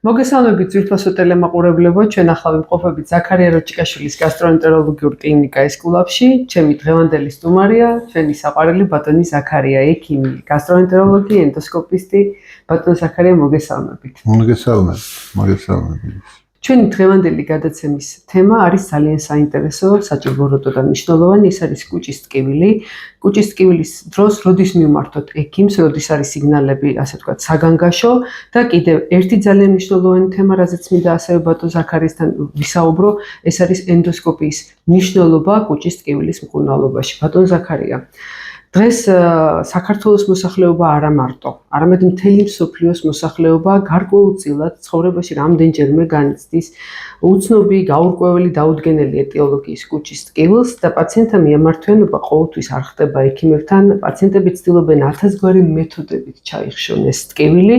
მოგესალმებით ძვირფასო ტელემაყურებლებო, ჩვენ ახლა ვიმყოფებით ზაქარია როჭიკაშვილის გასტროენტეროლოგიურ კლინიკას კლუბში. ჩემი დღევანდელი სტუმარია, ჩვენი საყვარელი ბატონი ზაქარია, ექიმი, გასტროენტეროლოგი, ენდოსკოპისტი. ბატონ ზაქარია, მოგესალმებით. მოგესალმებით. ჩვენი დღევანდელი გადაცემის თემა არის ძალიან საინტერესო, საჭიროებო და მნიშვნელოვანი, ის არის კუჭის ტკივილი. კუჭის ტკივილის დროს როდის მივმართოთ ექიმს, როდის არის სიგნალები, ასე ვთქვათ, საგანგაშო და კიდევ ერთი ძალიან მნიშვნელოვანი თემა, რაზეც მინდა ასევე ბატონ ზაქარიასთან ვისაუბრო, ეს არის ენდოსკოპიის მნიშვნელობა კუჭის ტკივილის მკურნალობაში. ბატონ ზაქარია, დღეს საქართველოს მოსახლეობა არა მარტო, არამედ მთელი მსოფლიოს მოსახლეობა გარკვეულწილად ცხოვრებაში რამდენჯერმე განიცდის უცნობი, გაურკვეველი, დაუდგენელი ეტიოლოგიის კუჭის ტკივილს და პაციენტთა მიემართვიანობა ყოველთვის არ ხდება ექიმებთან. პაციენტები ცდილობენ 1000 გვარი მეთოდებით ჩაიხშონ ეს ტკივილი,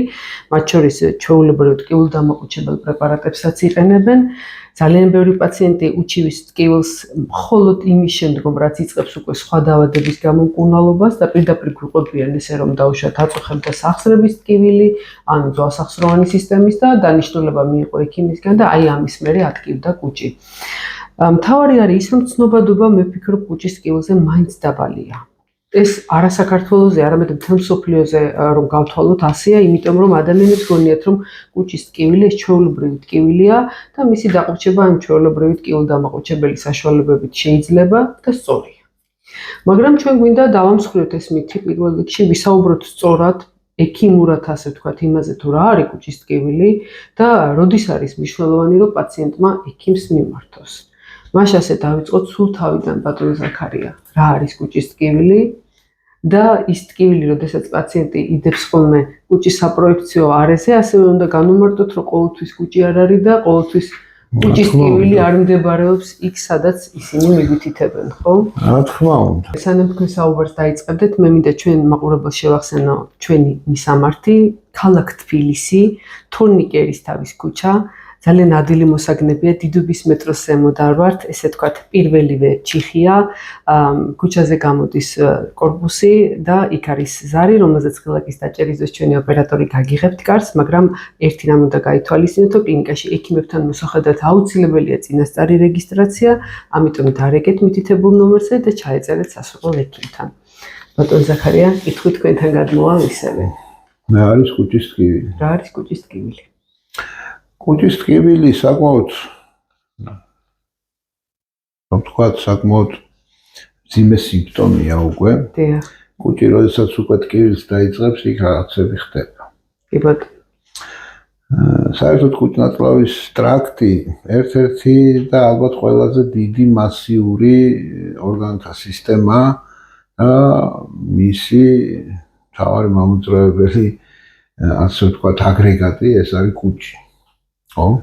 მათ შორის ჩვეულებრივ ტკივილდამაყუჩებელ პრეპარატებსაც იყენებენ. ძალიან ბევრი პაციენტი უჩივის ტკივილს მხოლოდ იმის შემდგომ, რაც იწყებს უკვე სხვა დაავადების გამო მკურნალობას და პირდაპირ გვიყვებიან ესე რომ დაუშვათ აწუხებდა სახსრების ტკივილი, ან ძვალსახსროვანი სისტემის და დანიშნულება მიიღო ექიმისგან და აი ამის მერე ატკივდა კუჭი. მთავარი არის ის, რომ ცნობადობა მე ვფიქრობ კუჭის ტკივილზე მაინც დაბალია. ეს არა საქართველოზე, არამედ მთელ მსოფლიოზე რომ გავთვალოთ ასეა, იმიტომ რომ ადამიანებს გონიათ, რომ კუჭის ტკივილი ეს ჩვეულებრივი ტკივილია და მისი დაყუჩება ამ ჩვეულებრივი ტკივილდამაყუჩებელი საშუალებებით შეიძლება და სწორია. მაგრამ ჩვენ გვინდა დავამსხვრიოთ ეს მითი პირველ რიგში, ვისაუბროთ სწორად, ექიმურად ასე ვთქვათ, იმაზე თუ რა არის კუჭის ტკივილი და როდის არის მნიშვნელოვანი, რომ პაციენტმა ექიმს მიმართოს. მაშ ასე დავიწყოთ სულ თავიდან ბატონ ზაქარია, რა არის კუჭის ტკივილი და ის ტკივილი, როდესაც პაციენტი იდებს ხოლმე კუჭის საპროექციო არეზე, ასევე უნდა განვმარტოთ, რომ ყოველთვის კუჭი არ არის და ყოველთვის კუჭის ტკივილი არ მდებარეობს იქ, სადაც ისინი მიგვითითებენ, ხო? რა თქმა უნდა. სანამ თქვენ საუბარს დაიწყებდეთ, მე მინდა ჩვენ მაყურებელს შევახსენო ჩვენი მისამართი, ქალაქ თბილისი, თურნიკერის თავის ქუჩა. ძალიან ადვილი მოსაგნებია, დიდუბის მეტროს ზემო დავართ, ესე ვთქვათ, პირველივე ჩიხია, ქუჩაზე გამოდის კორპუსი და იქ არის ზარი, რომელზეც ღილაკის დაჭერის დროს ჩვენი ოპერატორი გაგიღებთ კარს, მაგრამ ერთი რამ უნდა გაითვალისწინოთ, რომ კლინიკაში ექიმებთან მოსახედად აუცილებელია წინასწარი რეგისტრაცია, ამიტომ დარეკეთ მითითებულ ნომერზე და ჩაეწერეთ სასურველ ექიმთან. ბატონ ზაქარია, კითხვით თქვენთან გადმოვალ ისევე. მე არის კუჭის ტკივილი. რა არის კუჭის ტკივილი? კუჭის ტკივილი საკმაოდ, რომ თქვათ, საკმაოდ მძიმე სიმპტომია უკვე. დიახ. კუჭი როდესაც უკვე ტკივილს დაიწყებს, იქ რაღაცები ხდება. კი ბატონო. საერთოდ კუჭნაწლავის ტრაქტი ერთ-ერთი და ალბათ ყველაზე დიდი მასიური ორგანოთა სისტემა და მისი მთავარი მამოძრავებელი, ასე ვთქვათ, აგრეგატი ეს არის კუჭი. ხო?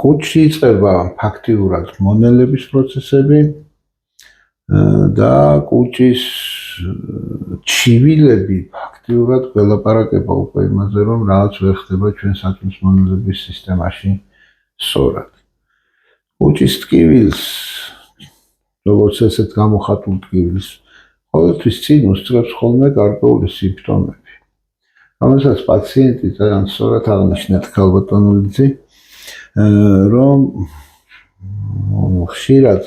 კუჭში იწყება ფაქტიურად მონელების პროცესები და კუჭის ჩივილები ფაქტიურად გველაპარაკება უკვე იმაზე, რომ რაღაც ვერ ხდება ჩვენ საჭმლის მონელების სისტემაში სწორად. კუჭის ტკივილს, როგორც ესეთ გამოხატულ ტკივილს, ყოველთვის წინ უსწრებს ხოლმე გარკვეული სიმპტომები. რომელსაც პაციენტი ძალიან სწორად აღნიშნეთ ქალბატონოლიძე, რომ ხშირად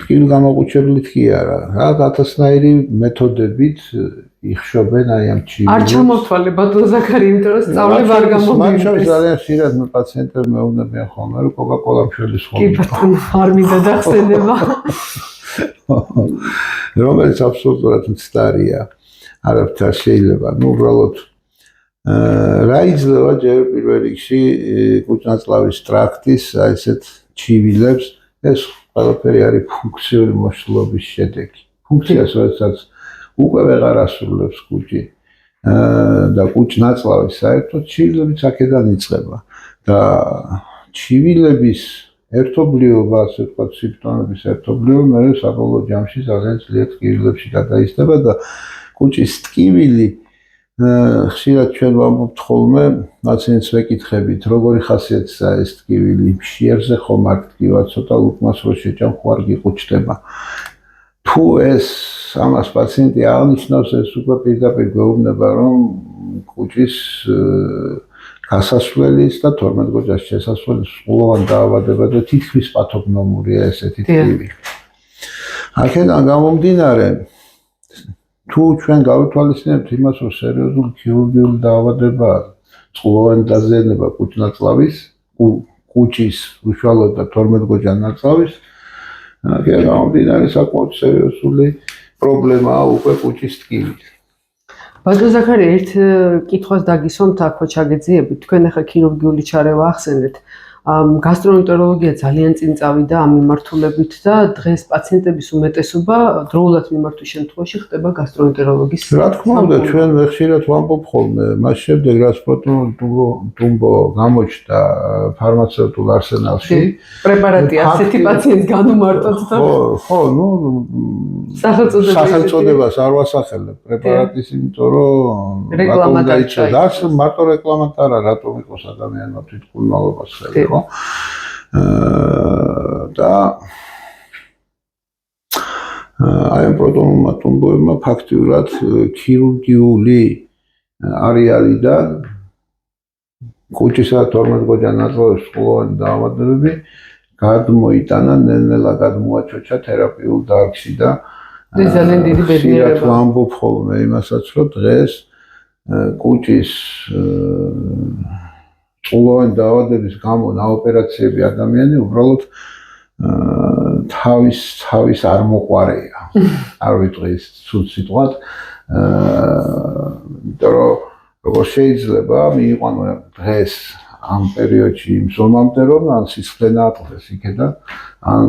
ტკივილგამაყუჩებლით კი არა, რაღაც ათასნაირი მეთოდებით იხშობენ აი ამ ჩივილებს. არ ჩამოვთვალე ბატონ ზაქარია, იმიტომ რომ სწავლება არ გამომივიდეს. მან შორის ძალიან ხშირად მე პაციენტებს მეუბნებიან ხოლმე, რომ კოკა-კოლა მშველის ხოლმე. კი ბატონო, არ მინდა დახსენება. რომელიც აბსოლუტურად მცდარია. არაფერ შეიძლება, ну უბრალოდ რა იძლევა ჯერ პირველ რიგში კუჭნაწლავის ტრაქტის აი ესეთ ჩივილებს, ეს ყველაფერი არის ფუნქციური მოშლობის შედეგი. ფუნქციას როდესაც უკვე ვეღარ ასრულებს კუჭი და კუჭნაწლავის საერთოდ ჩივილებიც აქედან იწყება და ჩივილების ერთობლიობა, ასე ვთქვათ, სიმპტომების ერთობლიობა მე საბოლოო ჯამში ძალიან ძლიერ ტკივილებში გადაიზრდება და კუჭის ტკივილი ხშირად ჩვენ ვამბობთ ხოლმე, პაციენტს ვეკითხებით, როგორი ხასიათისაა ეს ტკივილი, მშიერზე ხომ არ ტკივა, ცოტა ლუკმას რო შეჭამ ხო არ გიყუჩდება. თუ ეს ამას პაციენტი აღნიშნავს, ეს უკვე პირდაპირ გვეუბნება, რომ კუჭის გასასვლელის და 12 გოჯას შესასვლელის სრულოვანი დაავადება და თითქმის პათოგნომურია ესეთი ტკივილი. აქედან გამომდინარე, თუ ჩვენ გავითვალისწინებთ იმას, რომ სერიოზული ქირურგიული დაავადებაა წყლოვანი დაზიანება კუჭნაწლავის, კუჭის უშუალოდ და 12 გოჯა ნაწლავის, აქედან გამომდინარე საკმაოდ სერიოზული პრობლემაა უკვე კუჭის ტკივილი. ბატონ ზაქარია, ერთ კითხვას დაგისვამთ, აქ ჩაგეძიებით, თქვენ ახლა ქირურგიული ჩარევა ახსენეთ. გასტროენტეროლოგია ძალიან წინ წავიდა ამ მიმართულებით და დღეს პაციენტების უმეტესობა დროულად მიმართვის შემთხვევაში ხდება გასტროენტეროლოგის. რა თქმა უნდა, ჩვენ ხშირად ვამბობ ხოლმე, მას შემდეგ რაც პროტონული ტუმბო გამოჩნდა ფარმაცევტულ არსენალში, პრეპარატი ასეთი პაციენტს განუმარტოთ და ხო, ნუ სახელწოდებას არ ვასახელებ პრეპარატის, იმიტომ რომ რეკლამად არ არის მარტო რეკლამად არა, რატომ იყოს ადამიანმა თვითმკურნალობას ხელი. და აი ამ პროტონულმა ტუმბოებმა ფაქტიურად ქირურგიული არეალიდან კუჭისა და 12 გოჯა ნაწლავის სრულოვანი დაავადებები გადმოიტანა, ნელ-ნელა გადმოაჩოჩა თერაპიულ დარგში და ძალიან დიდი ბედნიერება. ვამბობ ხოლმე იმასაც, რომ დღეს კუჭის სრულოვანი დაავადების გამო ნაოპერაციები ადამიანი უბრალოდ თავის არ მოყარეა. არ ვიტყვი სულ სიტყვად. იმიტომ რომ როგორ შეიძლება მიიყვანო დღეს ამ პერიოდში იმ ზომამდე, რომ ან სისხლი ნაკლდეს იქიდან, ან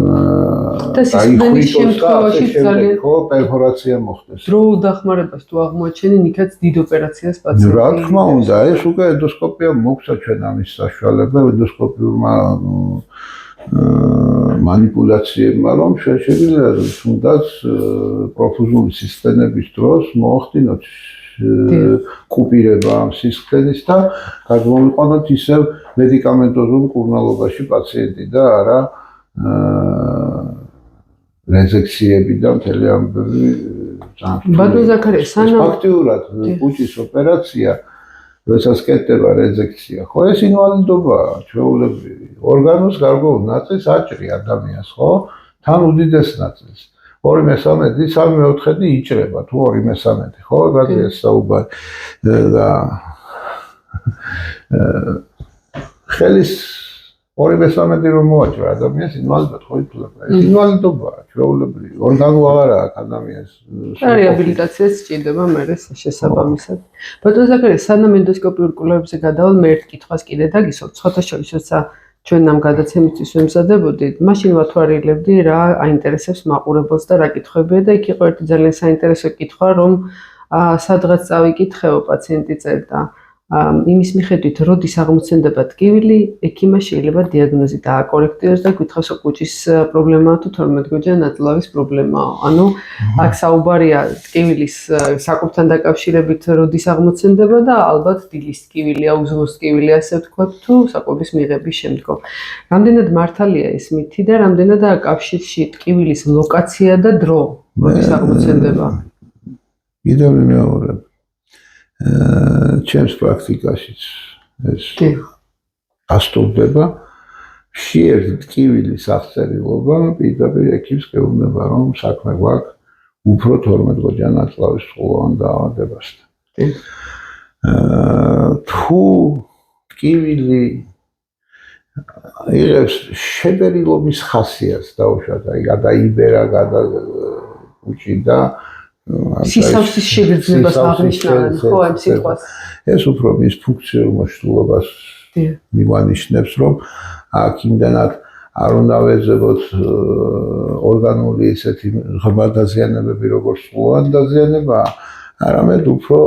და სისხლის შემთხვევაში ძალიან პერფორაცია მოხდეს. დროულ დახმარებას თუ აღმოაჩენენ, იქაც დიდ ოპერაციას პაციენტი. რა თქმა უნდა, ეს უკვე ენდოსკოპია მოგცა ჩვენ ამის საშუალება, ენდოსკოპიურმა манипуляციებმა, რომ ჩვენ შეგვიძლია თუნდაც პროფუზიული სისხლენების დროს მოახდინოთ კუპირება ამ სისხლენის და გადმოვიყვანოთ ისევ მედიკამენტოზულ მკურნალობაში პაციენტი და არა რეზექციები და მთელი ამბები ძალიან. ბატონ ზაქარია, სანამ ფაქტიურად კუჭის ოპერაცია, როდესაც კეთდება რეზექცია, ხო ეს ინვალიდობაა, ჩვეულებრივი. ორგანოს გარკვეულ ნაწილს აჭრი ადამიანს, ხო? თან უდიდეს ნაწილს. 2/3, 3/4 იჭრება, თუ 2/3, ხო? რადგან საუბარი და ხელის 2/3 რომ მოაჭრა ადამიანს ინვალიდად ხო ითვლება. ეს ინვალიდობაა, ჩვეულებრივი. ორგანო აღარა აქვს ადამიანს. რეაბილიტაციას სჭირდება მერე შესაბამისად. ბატონ ზაქარია, სანამ ენდოსკოპიურ კვლევებზე გადავალ, მე ერთ კითხვას კიდე დაგისვამ. სხვათა შორის, როცა ჩვენ ამ გადაცემისთვის ვემზადებოდით, მაშინ ვათვალიერებდი რა აინტერესებს მაყურებელს და რა კითხვებია და იქ იყო ერთი ძალიან საინტერესო კითხვა, რომ სადღაც წავიკითხეო პაციენტი წერდა. იმის მიხედვით, როდის აღმოცენდება ტკივილი, ექიმმა შეიძლება დიაგნოზი დააკორექტიოს და გითხრას, რომ კუჭის პრობლემაა თუ 12 გოჯა ნაწლავის პრობლემაა. ანუ აქ საუბარია ტკივილის საკუთთან დაკავშირებით, როდის აღმოცენდება და ალბათ დილის ტკივილია, უზროს ტკივილია, ასე ვთქვათ, თუ საკვების მიღების შემდგომ. რამდენად მართალია ეს მითი და რამდენადაა კავშირში ტკივილის ლოკაცია და დრო, როდის აღმოცენდება? კიდევ ვიმეორებ. ჩემს პრაქტიკაშიც ეს ასტობდება. ხშირ ტკივილის აღწერილობა პირდაპირ ექიმს გეუბნება, რომ საქმე გვაქვს უფრო 12 გოჯა ნაწლავის სრულოვან დაავადებასთან. თუ ტკივილი იღებს შებერილობის ხასიათს დაუშვათ, აი გადაიბერა, კუჭი და სისავსის შეგრძნებას აღნიშნავენ, ხო, ამ სიტყვას. ეს უფრო მის ფუნქციურ მოშლობას მიგანიშნებს, რომ აქ იმდანაც არ უნდა ვეძებოთ ორგანული ესეთი ღრმა დაზიანებები, როგორც სრულოვანი დაზიანება, არამედ უფრო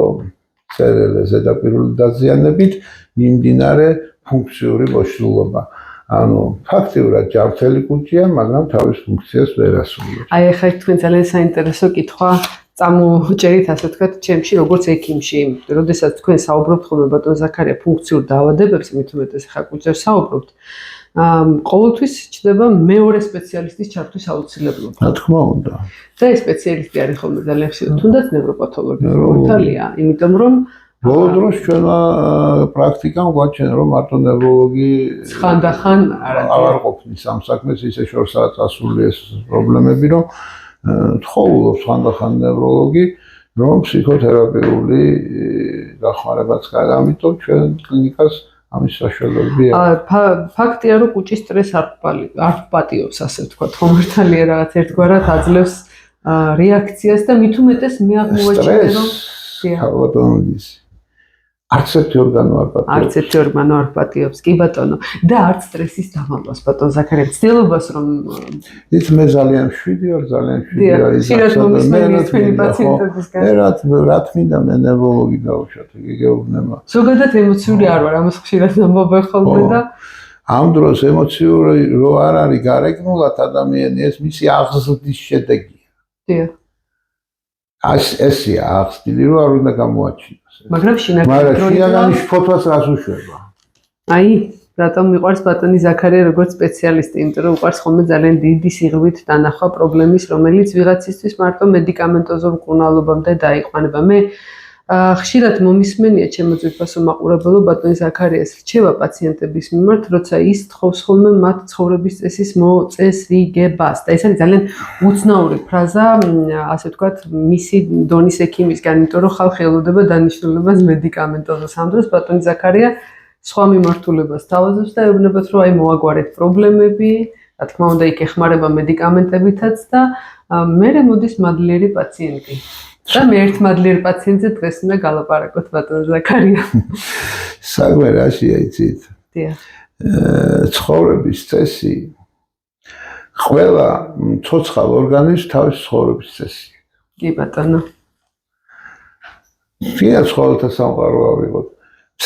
წერილე ზედაპირული დაზიანებით მიმდინარე ფუნქციური მოშლობა. ანუ ფაქტიურად ჯანმრთელი კუჭია, მაგრამ თავის ფუნქციას ვერ ასრულებს. აი ახლა თქვენ ძალიან საინტერესო კითხვა წამოჭერით, ასე ვთქვათ, ჩემში, როგორც ექიმში. როდესაც თქვენ საუბრობთ ხოლმე ბატონ ზაქარია ფუნქციურ დაავადებებზე, მით უმეტეს ახლა კუჭებს საუბრობთ. ყოველთვის ჩნდება მეორე სპეციალისტის ჩართვის აუცილებლობა. რა თქმა უნდა. და ეს სპეციალისტი არის ხოლმე ძალიან ხშირად თუნდაც ნევროპათოლოგი მართალია, იმიტომ რომ ბოლო დროს ჩვენმა პრაქტიკამ გვაჩვენა რომ მარტო ნევროლოგი ხანდახან აღარ ყოფნის ამ საქმეს ისე შორსაც ასული ეს პრობლემები რომ თხოვულობს ხანდახან ნევროლოგი რომ ფსიქოთერაპიული დახმარებაც გაიგო, ამიტომ ჩვენ კლინიკას ამის საშუალებები აქვს. ფაქტია რომ კუჭის სტრესს არ ვპატიობს, ასე ვთქვათ, ხომ მართალია რაღაც ერთგვარად აძლევს რეაქციას და მით უმეტეს მე აღმოაჩინე რომ ბატონის არც ერთი ორგანო არ პატიობს, კი ბატონო, და არც სტრესის დამალვას ბატონ ზაქარია, ცდილობას რომ ის მე ძალიან შვიდი ვარ, ხშირად მომისმენია თქვენი პაციენტებისგან. რა თქმა მე ნევროლოგი დავუშვათ, იგი გეუბნება. ზოგადად ემოციური არ ვარ, ამას ხშირად ამბობენ ხოლმე და ამ დროს ემოციური რო არ არის გარეგნულად ადამიანი, ეს მისი აღზრდის შედეგია. დიახ. ესია აღზრდილი რო არ უნდა გამოაჩინოს. მაგრამ შინაგანის ფოთვას რას უშვება? აი, რატომ მიყვარს ბატონი ზაქარია როგორც სპეციალისტი, იმიტომ რომ უყვარს ხოლმე ძალიან დიდი სიღრმით დანახვა პრობლემის, რომელიც ვიღაცისთვის მარტო მედიკამენტოზურ მკურნალობამდე დაიყვანება. მე ხშირად მომისმენია ჩემო ძვირფასო მაყურებელო ბატონი ზაქარიას რჩება პაციენტების მიმართ, როცა ის თხოვს ხოლმე მათ ცხოვრების წესის მოწესრიგებას. და ეს არის ძალიან უცნაური ფრაზა, ასე ვთქვათ, მისი დონის ექიმისგან, იმიტომ რომ ხალხი ელოდება დანიშნულებას მედიკამენტოზოს. ამ დროს ბატონი ზაქარია სხვა მიმართულებას თავაზობს და ეუბნებათ, რომ აი მოაგვარეთ პრობლემები, რა თქმა უნდა, იქ ეხმარება მედიკამენტებითაც და მერე მოდის მადლიერი პაციენტი. და მე ერთ მადლიერ პაციენტზე დღეს უნდა გალაპარაკოთ ბატონ ზაქარია. საქმე რაშია იცით? დიახ. ცხოვრების წესი ყველა ცოცხალ ორგანიზმს თავის ცხოვრების წესი. კი ბატონო. ვიღაც ცხოველთა სამყარო ავიღოთ.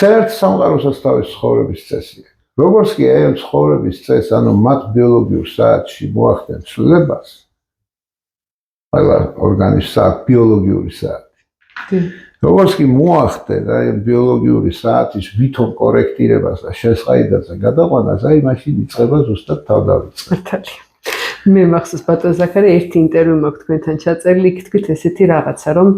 ერთ სამყაროსაც თავის ცხოვრების წესი. როგორც კი აი ამ ცხოვრების წესს, ანუ მათ ბიოლოგიურ საათში მოახდენ ცვლილებას, ყველა ორგანიზმს აქვს ბიოლოგიური საათი. როგორც კი მოახდენ აი ბიოლოგიური საათის ვითომ კორექტირებას და შესყიდაზე გადაყვანას, აი მაშინ იწყება ზუსტად თავდავიწყება. მე მახსოვს ბატონ ზაქარია ერთი ინტერვიუ მაქვს თქვენთან ჩაწერილი, იქ თქვით ესეთი რაღაცა, რომ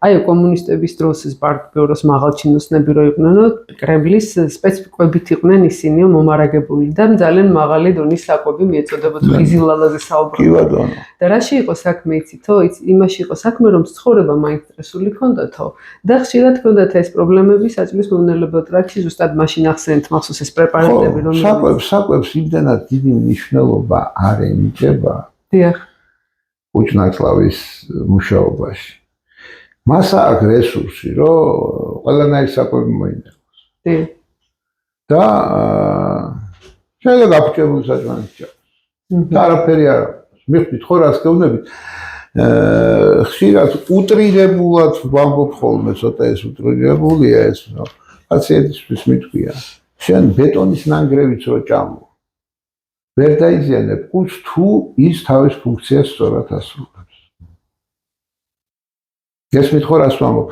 აი კომუნისტების დროს ეს პარტიოროს მაღალჩინოსნები რო იყვნენ, კრემლის სპეციფიკობით იყვნენ ისინი მომარაგებული და ძალიან მაღალი დონის საკვები მიეწოდებოდა ხიზილალაზე საუბრობდნენ. კი ბატონო. და რაში იყო საქმე იცითო? იმაში იყო საქმე, რომ ცხოვრება მაინც სტრესული ქონდათო და ხშირად ქონდათ ეს პრობლემები საჭმლის მომნელებლად, რაც ზუსტად მაშინ ახსენეთ მახსოვს ეს პრეპარატები, რომ საკვებს იმდენად დიდი მნიშვნელობა არ ენიჭება. დიახ. კუჭნაწლავის მუშაობაში. მას აქვს რესურსი, რომ ყველანაირი საკვები მოინახოს. და შეიძლება გაფუჭებული საჭმელიც ჭამოს. და არაფერი არ აქვს. მიხვდით ხო რას გეუბნებით? ხშირად უტრირებულად ვამბობ ხოლმე, ცოტა ეს უტრირებულია ეს, პაციენტისთვის მithქვია. შენ ბეტონის ნანგრევიც რო ჭამო. ვერ დაიზიანებ კუჭს თუ ის თავის ფუნქციას სწორად ასრულებს. გესმით ხო რას ვამბობ?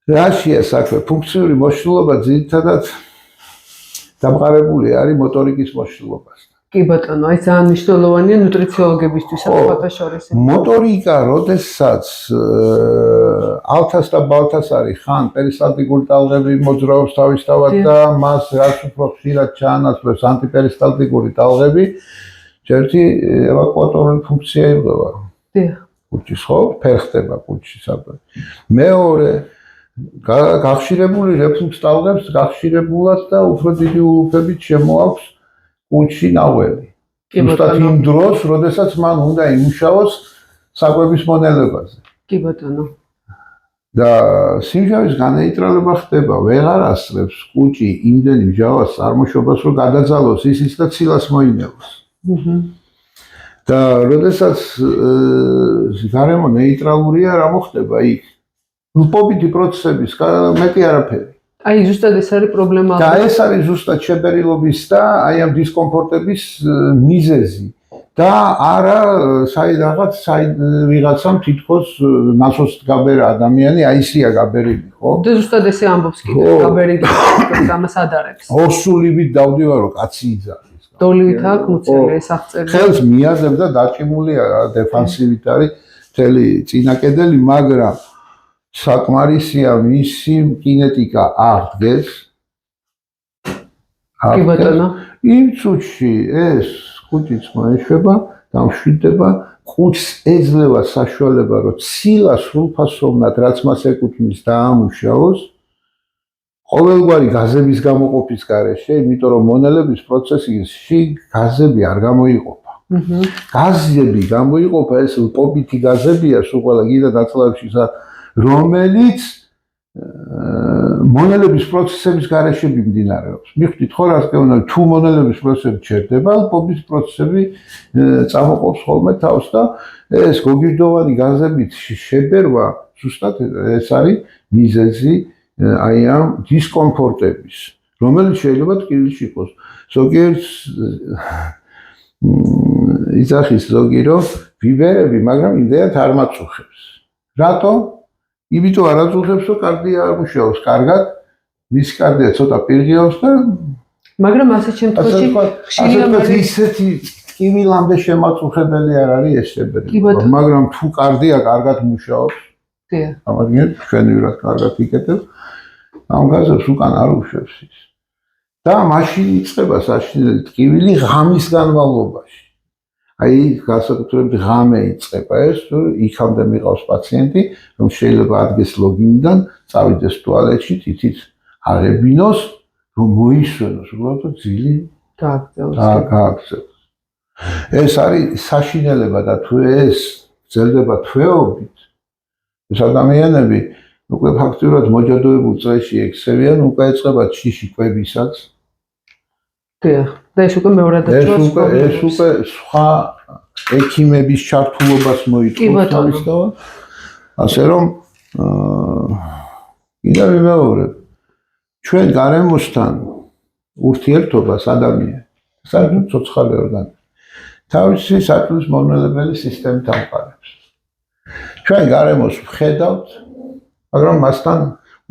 რაშია საქმე? ფუნქციური მოშლილობა ძირითადად დამყარებული არის მოტორიკის მოშლილობასთან. კი ბატონო, აი ძალიან მნიშვნელოვანია ნუტრიციოლოგებისთვის საერთოდ შორის. მოტორიკა, როდესაც ალთას და ბალთას არის, ხან პერისტალტიკური ტალღები მოძრაობს თავისთავად და მას რაც უფრო ხშირად ჩაანაცვლებს ანტიპერისტალტიკური ტალღები, ერთი ევაკუატორული ფუნქცია იღება. დიახ. კუჭის ხო ფერხდება კუჭის საკვები. მეორე გახშირებული რეფლუქს ტალღებს გახშირებულად და უფრო დიდი ულუფებით შემოაქვს კუჭში ნაველი. ზუსტად იმ დროს, როდესაც მან უნდა იმუშაოს საკვების მონელებაზე. კი ბატონო. და სიმჟავის განეიტრალება ხდება, ვეღარ ასწრებს კუჭი იმდენი მჟავას წარმოშობას, რომ გადაძალოს ისიც და ცილას მოინელოს. და როდესაც გარემო ნეიტრალურია, რა მოხდება იქ? ლპობითი პროცესების მეტი არაფერი. აი ზუსტად ეს არის პრობლემა. და ეს არის ზუსტად შეფერილობის და აი ამ დისკომფორტების მიზეზი. და არა რაღაც ვიღაცამ თითქოს ნასოსთ გაბერა ადამიანი, აი ისია გაბერილი, ხო? და ზუსტად ესე ამბობს კიდე გაბერილი, ამას ადარებს. ორსულივით დავდივარო კაცი იძახის. დოლივით აქვს მუცელი ეს აღწერილი. ხელს მიაძებ და დაჭიმულია რა, დეფანსივით არის მთელი წინა კედელი, მაგრამ საკმარისია მისი კინეტიკა აღდგეს. კი ბატონო. იმ წუთში ეს კუჭიც მოეშვება, დამშვიდდება, კუჭს ეძლევა საშუალება, რომ ცილა სრულფასოვნად, რაც მას ეკუთვნის, დაამუშავოს. ყოველგვარი გაზების გამოყოფის გარეშე, იმიტომ რომ მონელების პროცესში გაზები არ გამოიყოფა. გაზები გამოიყოფა, ეს პოპითი გაზებია, სულ ყველა კიდე დაწლავებში, რომელიც მონელების პროცესების გარეშე მიმდინარეობს. მიხვდით ხო რას გეუბნა, თუ მონელების პროცესები ჩერდება, პოპის პროცესები წამოყოფს ხოლმე თავს და ეს გოგირდოვანი გაზებით შებერვა, ზუსტად ეს არის მიზეზი აი ამ დისკომფორტების, რომელიც შეიძლება ტკივილში იყოს. ზოგიერთ იზახის ზოგი რომ ვიბერები, მაგრამ იმდენად არ მაწუხებს. რატო? იმიტომ არ აწუხებს, რომ კარდია არ მუშაობს კარგად, მის კარდია ცოტა პირღიავს და მაგრამ ასეთ შემთხვევაში ხშირია ისეთი ტკივილამდე შემაწუხებელი არ არის ეს შებერება. მაგრამ თუ კარდია კარგად მუშაობს, ამაგერ ჩვენივრად კარგად იკეთებს, ამ გაზებს უკან არ უშვებს ის. და მაშინ იწყება საშინელი ტკივილი ღამის განმავლობაში. აი, განსაკუთრებით ღამე იწყება ეს, იქამდე მიყავს პაციენტი, რომ შეიძლება ადგეს ლოგინიდან, წავიდეს ტუალეტში, თითით აღებინოს, რომ მოისვენოს, უბრალოდ ძილი გააგრძელოს. ეს არის საშინელება და თუ ეს გრძელდება თვეობით, ეს ადამიანები უკვე ფაქტურად მოჯადოებულ წრეში ექცევიან, უკვე ეწყება შიში კვებისაც. და ეს უკვე მეორად დაჭრავს. ეს უკვე სხვა ექიმების ჩართულობას მოითხოვს. ასე რომ კიდევ ვიმეორებ, ჩვენ გარემოსთან ურთიერთობას ადამიანს, საერთოდ ცოცხალი ორგანიზმი, თავისი საწვდის მომნელებელი სისტემით ამყარებს. ჩვენ გარემოს ვხედავთ, მაგრამ მასთან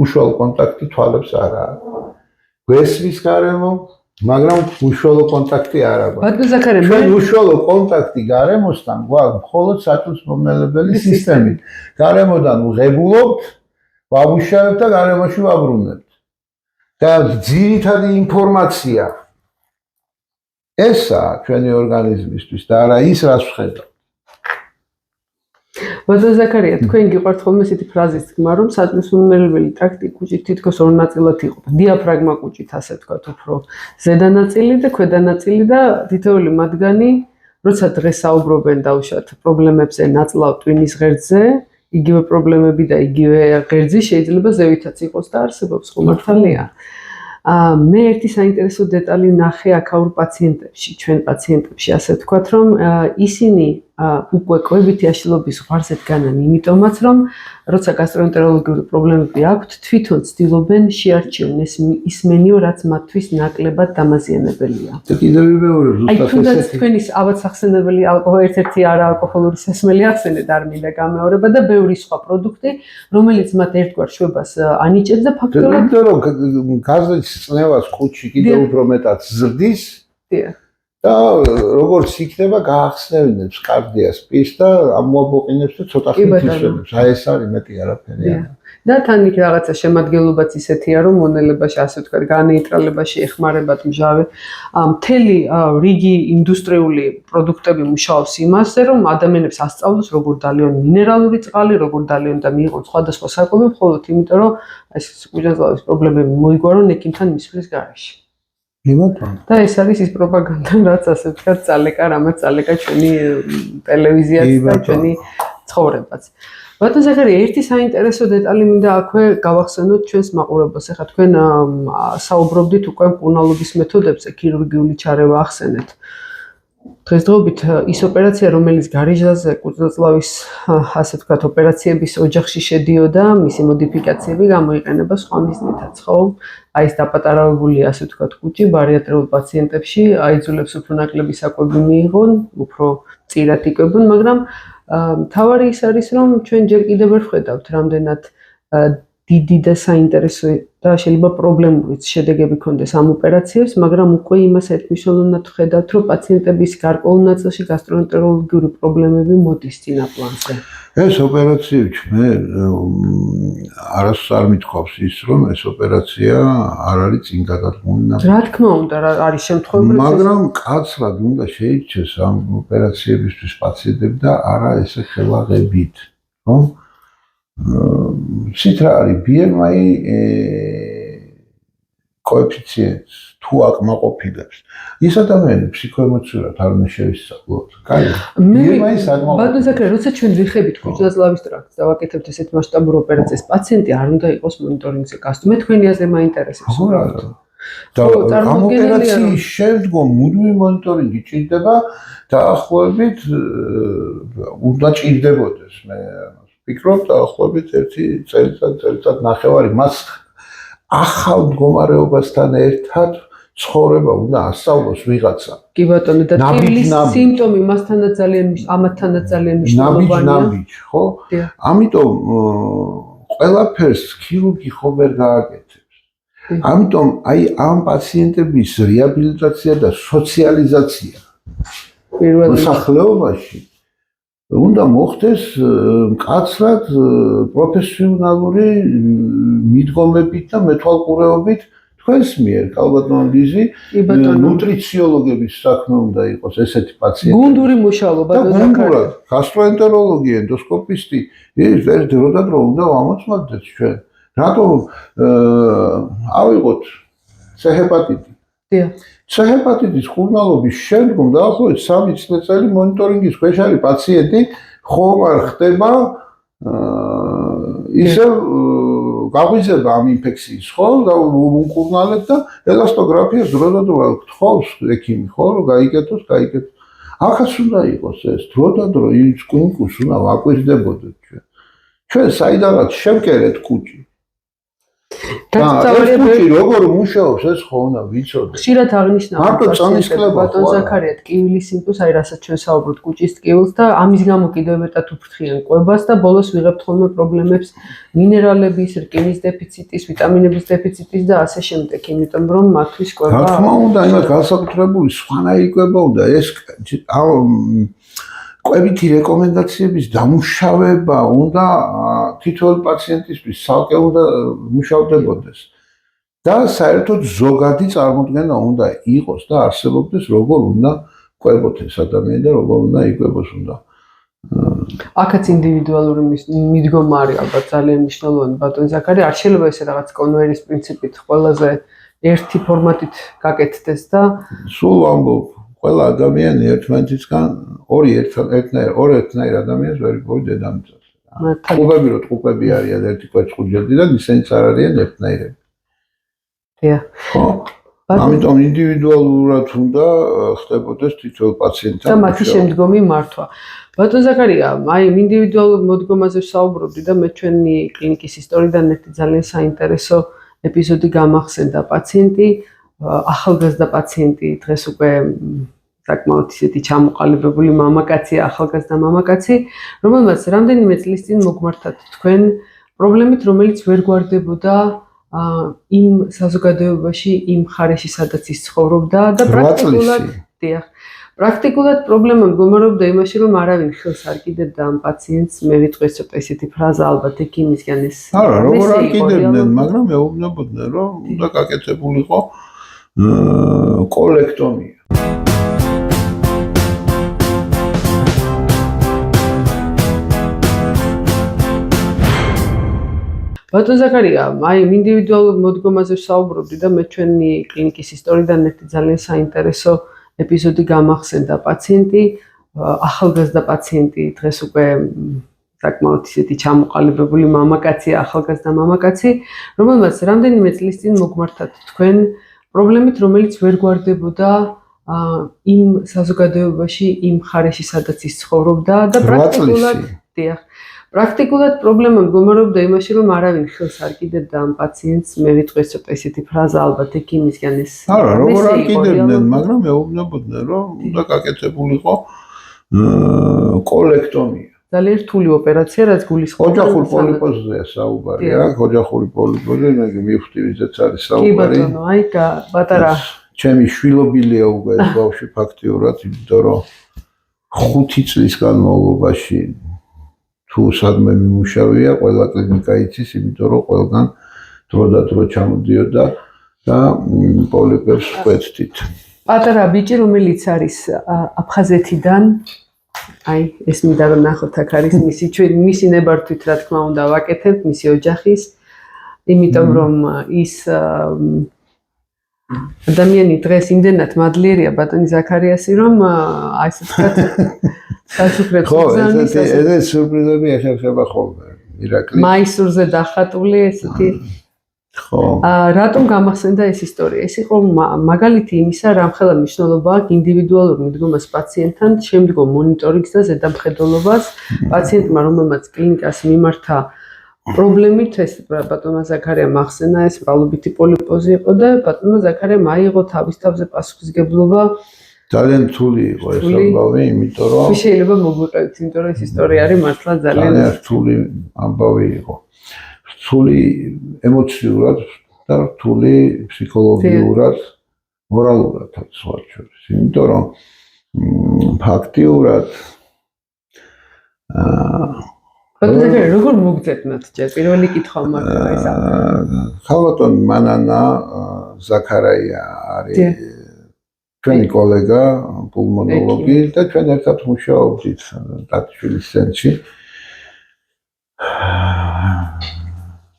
უშუალო კონტაქტი თვალებს არ აქვს. გვესმის გარემო, მაგრამ უშუალო კონტაქტი არ აქვს. ბატონო ზაქარია, ჩვენ უშუალო კონტაქტი გარემოსთან გვაქვს მხოლოდ საწვდის მომნელებელი სისტემით. გარემოდან ვღებულობთ, ვამუშავებთ და გარემოში ვაბრუნებთ. და ძირითადი ინფორმაცია ესაა ჩვენი ორგანიზმისთვის და არა ის, რაც ვხედავთ. ბატონო ზაქარია, თქვენ გიყვართ ხოლმე ესეთი ფრაზის თქმა, რომ საწვდის მომნელებელი ტრაქტი კუჭით თითქოს ორ ნაწილად იყოფა. დიაფრაგმა კუჭით, ასე ვთქვათ, უფრო ზედა ნაწილი და ქვედა ნაწილი და თითოეული მათგანი, როცა დღეს საუბრობენ დაუშვათ პრობლემებზე ნაწლავ ტვინის ღერძზე, იგივე პრობლემები და იგივე ღერძი შეიძლება ზევითაც იყოს და არსებობს, ხო მართალია? მე ერთი საინტერესო დეტალი ნახე აქაურ პაციენტებში, ჩვენ პაციენტებში, ასე ვთქვათ, რომ ისინი უკვე კვებითი აშლილობის ზღვარზე დგანან, იმიტომაც რომ როცა გასტროენტეროლოგიური პრობლემები აქვთ, თვითონ ცდილობენ შეარჩიონ ის მენიუ, რაც მათთვის ნაკლებად დამაზიანებელია. და კიდევ ვიმეორებ, აი თუნდაც თქვენი ავადსახსენებელი ერთ-ერთი არაალკოჰოლური სასმელი ახსენეთ, არ მინდა გამეორება და ბევრი სხვა პროდუქტი, რომელიც მათ ერთგვარ შვებას ანიჭებს და ფაქტობრივად იმიტომ რომ გაზრის წნევას კუჭი კიდევ უფრო მეტად ზრდის. და როგორც იქნება გაახსნევინებს კარდიას პირს და ამოაბოყინებს და ცოტა ხნით ისვენებს. აი ეს არის მეტი არაფერი. და თან იქ რაღაცა შემადგენლობაც ისეთია, რომ მონელებაში, ასე ვთქვათ, განეიტრალებაში ეხმარებათ მჟავე. მთელი რიგი ინდუსტრიული პროდუქტები მუშაობს იმაზე, რომ ადამიანებს ასწავლოს, როგორ დალიონ მინერალური წყალი, როგორ დალიონ და მიიღონ სხვადასხვა საკვები, მხოლოდ იმიტომ, რომ ეს კუჭაძლავის პრობლემები მოიგვარონ ექიმთან მისვლის გარეშე. და ეს არის ის პროპაგანდა, რაც ასე ვთქვათ, წალეკა, რამაც წალეკა ჩვენი ტელევიზიაც და ჩვენი ცხოვრებაც. ბატონო ზაქარია, ერთი საინტერესო დეტალი მინდა აქვე გავახსენოთ ჩვენს მაყურებელს. ახლა თქვენ საუბრობდით უკვე მკურნალობის მეთოდებზე, ქირურგიული ჩარევა ახსენეთ. დღესდღეობით ის ოპერაცია, რომელიც გარიჟაზე კუჭდაწლავის, ასე ვთქვათ, ოპერაციების ოჯახში შედიოდა, მისი მოდიფიკაციები გამოიყენება სხვა მიზნითაც, ხო? აი ეს დაპატარავებული, ასე ვთქვათ, კუჭი ბარიატრიულ პაციენტებში აიძულებს უფრო ნაკლები საკვები მიიღონ, უფრო წირად იკვებონ, მაგრამ მთავარი ის არის, რომ ჩვენ ჯერ კიდევ ვერ ვხედავთ, რამდენად დიდი და საინტერესო და შეიძლება პრობლემურიც შედეგები ქონდეს ამ ოპერაციებს, მაგრამ უკვე იმას ერთმნიშვნელოვნად ვხედავთ, რომ პაციენტების გარკვეულ ნაწილში გასტროენტეროლოგიური პრობლემები მოდის წინა პლანზე. ეს ოპერაციები მე არასდროს არ მithქვავს ის, რომ ეს ოპერაცია არ არის წინ გადადგმული. რა თქმა უნდა, არის შემთხვევები, მაგრამ კაცრად უნდა შეირჩეს ამ ოპერაციებისთვის პაციენტები და არა ესე ხელაღებით, ხო? ცით რა არის BMI კოეფიციენტს თუ აკმაყოფილებს ის ადამიანები ფსიქოემოციურად არ უნდა შევისწავლოთ. კაი. BMI-ის აკმაყოფილებს. ბატონ ზაქარია, როცა ჩვენ ვიხებით კუჭნაწლავის ტრაქტს და ვაკეთებთ ესეთ მასშტაბურ ოპერაციას, პაციენტი არ უნდა იყოს მონიტორინგზე გასული. მე თქვენი აზრი მაინტერესებს. და ამ ოპერაციის შემდგომ მუდმივი მონიტორინგი ჭირდება დაახლოებით უნდა ჭირდებოდეს. მე ვფიქრობ დაახლოებით 1 წელიწად ნახევარი მას ახალ მდგომარეობასთან ერთად ცხოვრება უნდა ასწავლოს ვიღაცა. კი ბატონო, და ტკივილის სიმპტომი მასთანაც ამათთანაც ძალიან მნიშვნელოვანია. ნაბიჯ, ხო? ამიტომ ყველაფერს ქირურგი ხო ვერ გააკეთებს. ამიტომ აი ამ პაციენტების რეაბილიტაცია და სოციალიზაცია მოსახლეობაში უნდა მოხდეს მკაცრად პროფესიონალური მიდგომებით და მეთვალყურეობით თქვენს მიერ, კალბატონ ლიზი, ნუტრიციოლოგების საქმე უნდა იყოს ესეთი პაციენტები. გუნდური მუშაობა და გუნდურად, გასტროენტეროლოგი, ენდოსკოპისტი, ის დრო და დრო უნდა ამოწმოთ ჩვენ. რატომ ავიღოთ C-ჰეპატიტი? დიახ. C-ჰეპატიტის ხურნალობის შემდგომ დაახლოებით 3 წელი მონიტორინგის ქვეშ არის პაციენტი, ხომ არ ხდება ისე გაღვიძება ამ ინფექციის, ხო? და უმკურნალებ და ელასტოგრაფიას დრო და დრო გთხოვს ექიმი, ხო? რომ გაიგეთოს. ახაც უნდა იყოს ეს დრო და დრო ის კუნკუს უნდა ვაკვირდებოდეთ ჩვენ. ჩვენ საიდანაც შევკერეთ კუჭი. კუჭი როგორ მუშაობს ეს ხო უნდა ვიცოდეთ. ხშირად აღნიშნავთ ბატონ ზაქარია ტკივილის სიმპტომს, აი რასაც ჩვენ საუბრობთ კუჭის ტკივილს და ამის გამო კიდევ მეტად უფრთხიან კვებას და ბოლოს ვიღებთ ხოლმე პრობლემებს მინერალების, რკინის დეფიციტის, ვიტამინების დეფიციტის და ასე შემდეგ, იმიტომ რომ მათთვის კვება. რა თქმა უნდა, იმას განსაკუთრებული სხვანაირი კვება უნდა ეს კვებითი რეკომენდაციების დამუშავება უნდა თითოეულ პაციენტისთვის ცალკე უნდა მუშავდებოდეს და საერთოდ ზოგადი წარმოდგენა უნდა იყოს და არსებობდეს როგორ უნდა კვებოთ ეს ადამიანი და როგორ უნდა იკვებოს უნდა. აქაც ინდივიდუალური მიდგომა არის ალბათ ძალიან მნიშვნელოვანი ბატონ ზაქარია, არ შეიძლება ესე რაღაც კონვერის პრინციპით ყველაზე ერთი ფორმატით გაკეთდეს და სულ ამბობ ყველა ადამიანი ერთმანეთისგან ორი ერთნაირ ადამიანს ვერ იპოვი დედამიწაზე. ყუბები რო ყუბები არიან ერთი კვერცხუჯები და ისინიც არ არიან ერთნაირები. დიახ. ხო? ამიტომ ინდივიდუალურად უნდა ხდებოდეს თითოეულ პაციენტთან და მათი შემდგომი მართვა. ბატონ ზაქარია, აი ინდივიდუალურ მოდგომაზე ვსაუბრობდი და მე ჩვენი კლინიკის ისტორიიდან ერთი ძალიან საინტერესო ეპიზოდი გამახსენდა. პაციენტი, ახალგაზრდა პაციენტი, დღეს უკვე საკმაოდ ისეთი ჩამოყალიბებული მამაკაცია, ახალგაზრდა მამაკაცი, რომელმაც რამდენიმე წლის წინ მოგმართათ თქვენ პრობლემით, რომელიც ვერ გვარდებოდა იმ საზოგადოებაში, იმ მხარეში, სადაც ის ცხოვრობდა და პრაქტიკულად პრობლემა მდგომარეობდა იმაში, რომ არავინ ხელს არ კიდებდა ამ პაციენტს. მე ვიტყვი ცოტა ისეთი ფრაზა ალბათ ექიმისგან ეს. არა, როგორ არ კიდებდნენ, მაგრამ მეუბნებოდნენ, რომ უნდა გაკეთებულიყო კოლექტომია. ბატონ ზაქარია, აი ინდივიდუალურ მოდგომაზე ვსაუბრობდი და მე ჩვენი კლინიკის ისტორიიდან ერთი ძალიან საინტერესო ეპიზოდი გამახსენდა. პაციენტი, ახალგაზრდა პაციენტი, დღეს უკვე საკმაოდ ისეთი ჩამოყალიბებული მამაკაცია, ახალგაზრდა მამაკაცი, რომელმაც რამდენიმე წლის წინ მოგმართათ თქვენ პრობლემით, რომელიც ვერ გვარდებოდა იმ საზოგადოებაში, იმ მხარეში, სადაც ის ცხოვრობდა და პრაქტიკულად პრობლემა მდგომარეობდა იმაში, რომ არავინ ხელს არ კიდებდა ამ პაციენტს. მე ვიტყვი ცოტა ისეთი ფრაზა ალბათ ექიმისგან ეს. არა, როგორ არ კიდებდნენ, მაგრამ მეუბნებოდნენ, რომ უნდა გაკეთებულიყო კოლექტომია. ძალიან რთული ოპერაცია, რაც გულისხმობს. ოჯახურ პოლიპოზია საუბარი, აქ ოჯახური პოლიპოზია, მე მივხვდი ვიზეც არის კი საუბარი. ბატონო, აი პატარა ჩემი შვილობილია უკვე ეს ბავშვი ფაქტიურად, იმიტომ რომ 5 წლის განმავლობაში თუ სადმე მიმუშავია, ყველა კლინიკა იცის, იმიტომ რომ ყველგან დრო ჩამოდიოდა და პოლიპებს ვკვეთდით. პატარა ბიჭი, რომელიც არის აფხაზეთიდან, აი ეს მინდა რომ ნახოთ აქ არის მისი ნებართვით რა თქმა უნდა ვაკეთებთ, მისი ოჯახის, იმიტომ რომ ის ადამიანი დღეს იმდენად მადლიერია ბატონი ზაქარიასი, რომ აი ესე ვთქვათ, სასუქრეთ ზანის ეს სურპრიზები ეხება ხოლმე, ირაკლი. მაისურზე დახატული ესეთი ხო. რატომ გამახსენდა ეს ისტორია? ეს იყო მაგალითი იმისა, რამხელა მნიშვნელობა აქვს ინდივიდუალურ მიდგომას პაციენტთან, შემდგომ მონიტორინგს და ზედამხედველობას პაციენტმა, რომელმაც კლინიკას მიმართა პრობლემით, ეს ბატონმა ზაქარიამ ახსენა, ეს ბრალობითი პოლიპოზი იყო და ბატონმა ზაქარიამ აიღო თავის თავზე პასუხისგებლობა. ძალიან რთული იყო ეს ამბავი, იმიტომ რომ შეიძლება მოგვიყევით, იმიტომ რომ ეს ისტორია არის მართლა ძალიან რთული ამბავი იყო. რთული ემოციურად და რთული ფსიქოლოგიურად, მორალურად სხვა შორის. იმიტომ რომ ფაქტიურად ბატონო, როგორ მოგძებნათ ჯერ პირველი კითხვა მაგა ეს ხალბატონ მანანა ზაქარია არის ჩვენი კოლეგა, პულმონოლოგი და ჩვენ ერთად მუშაობდით ტატიშვილის ცენტრში.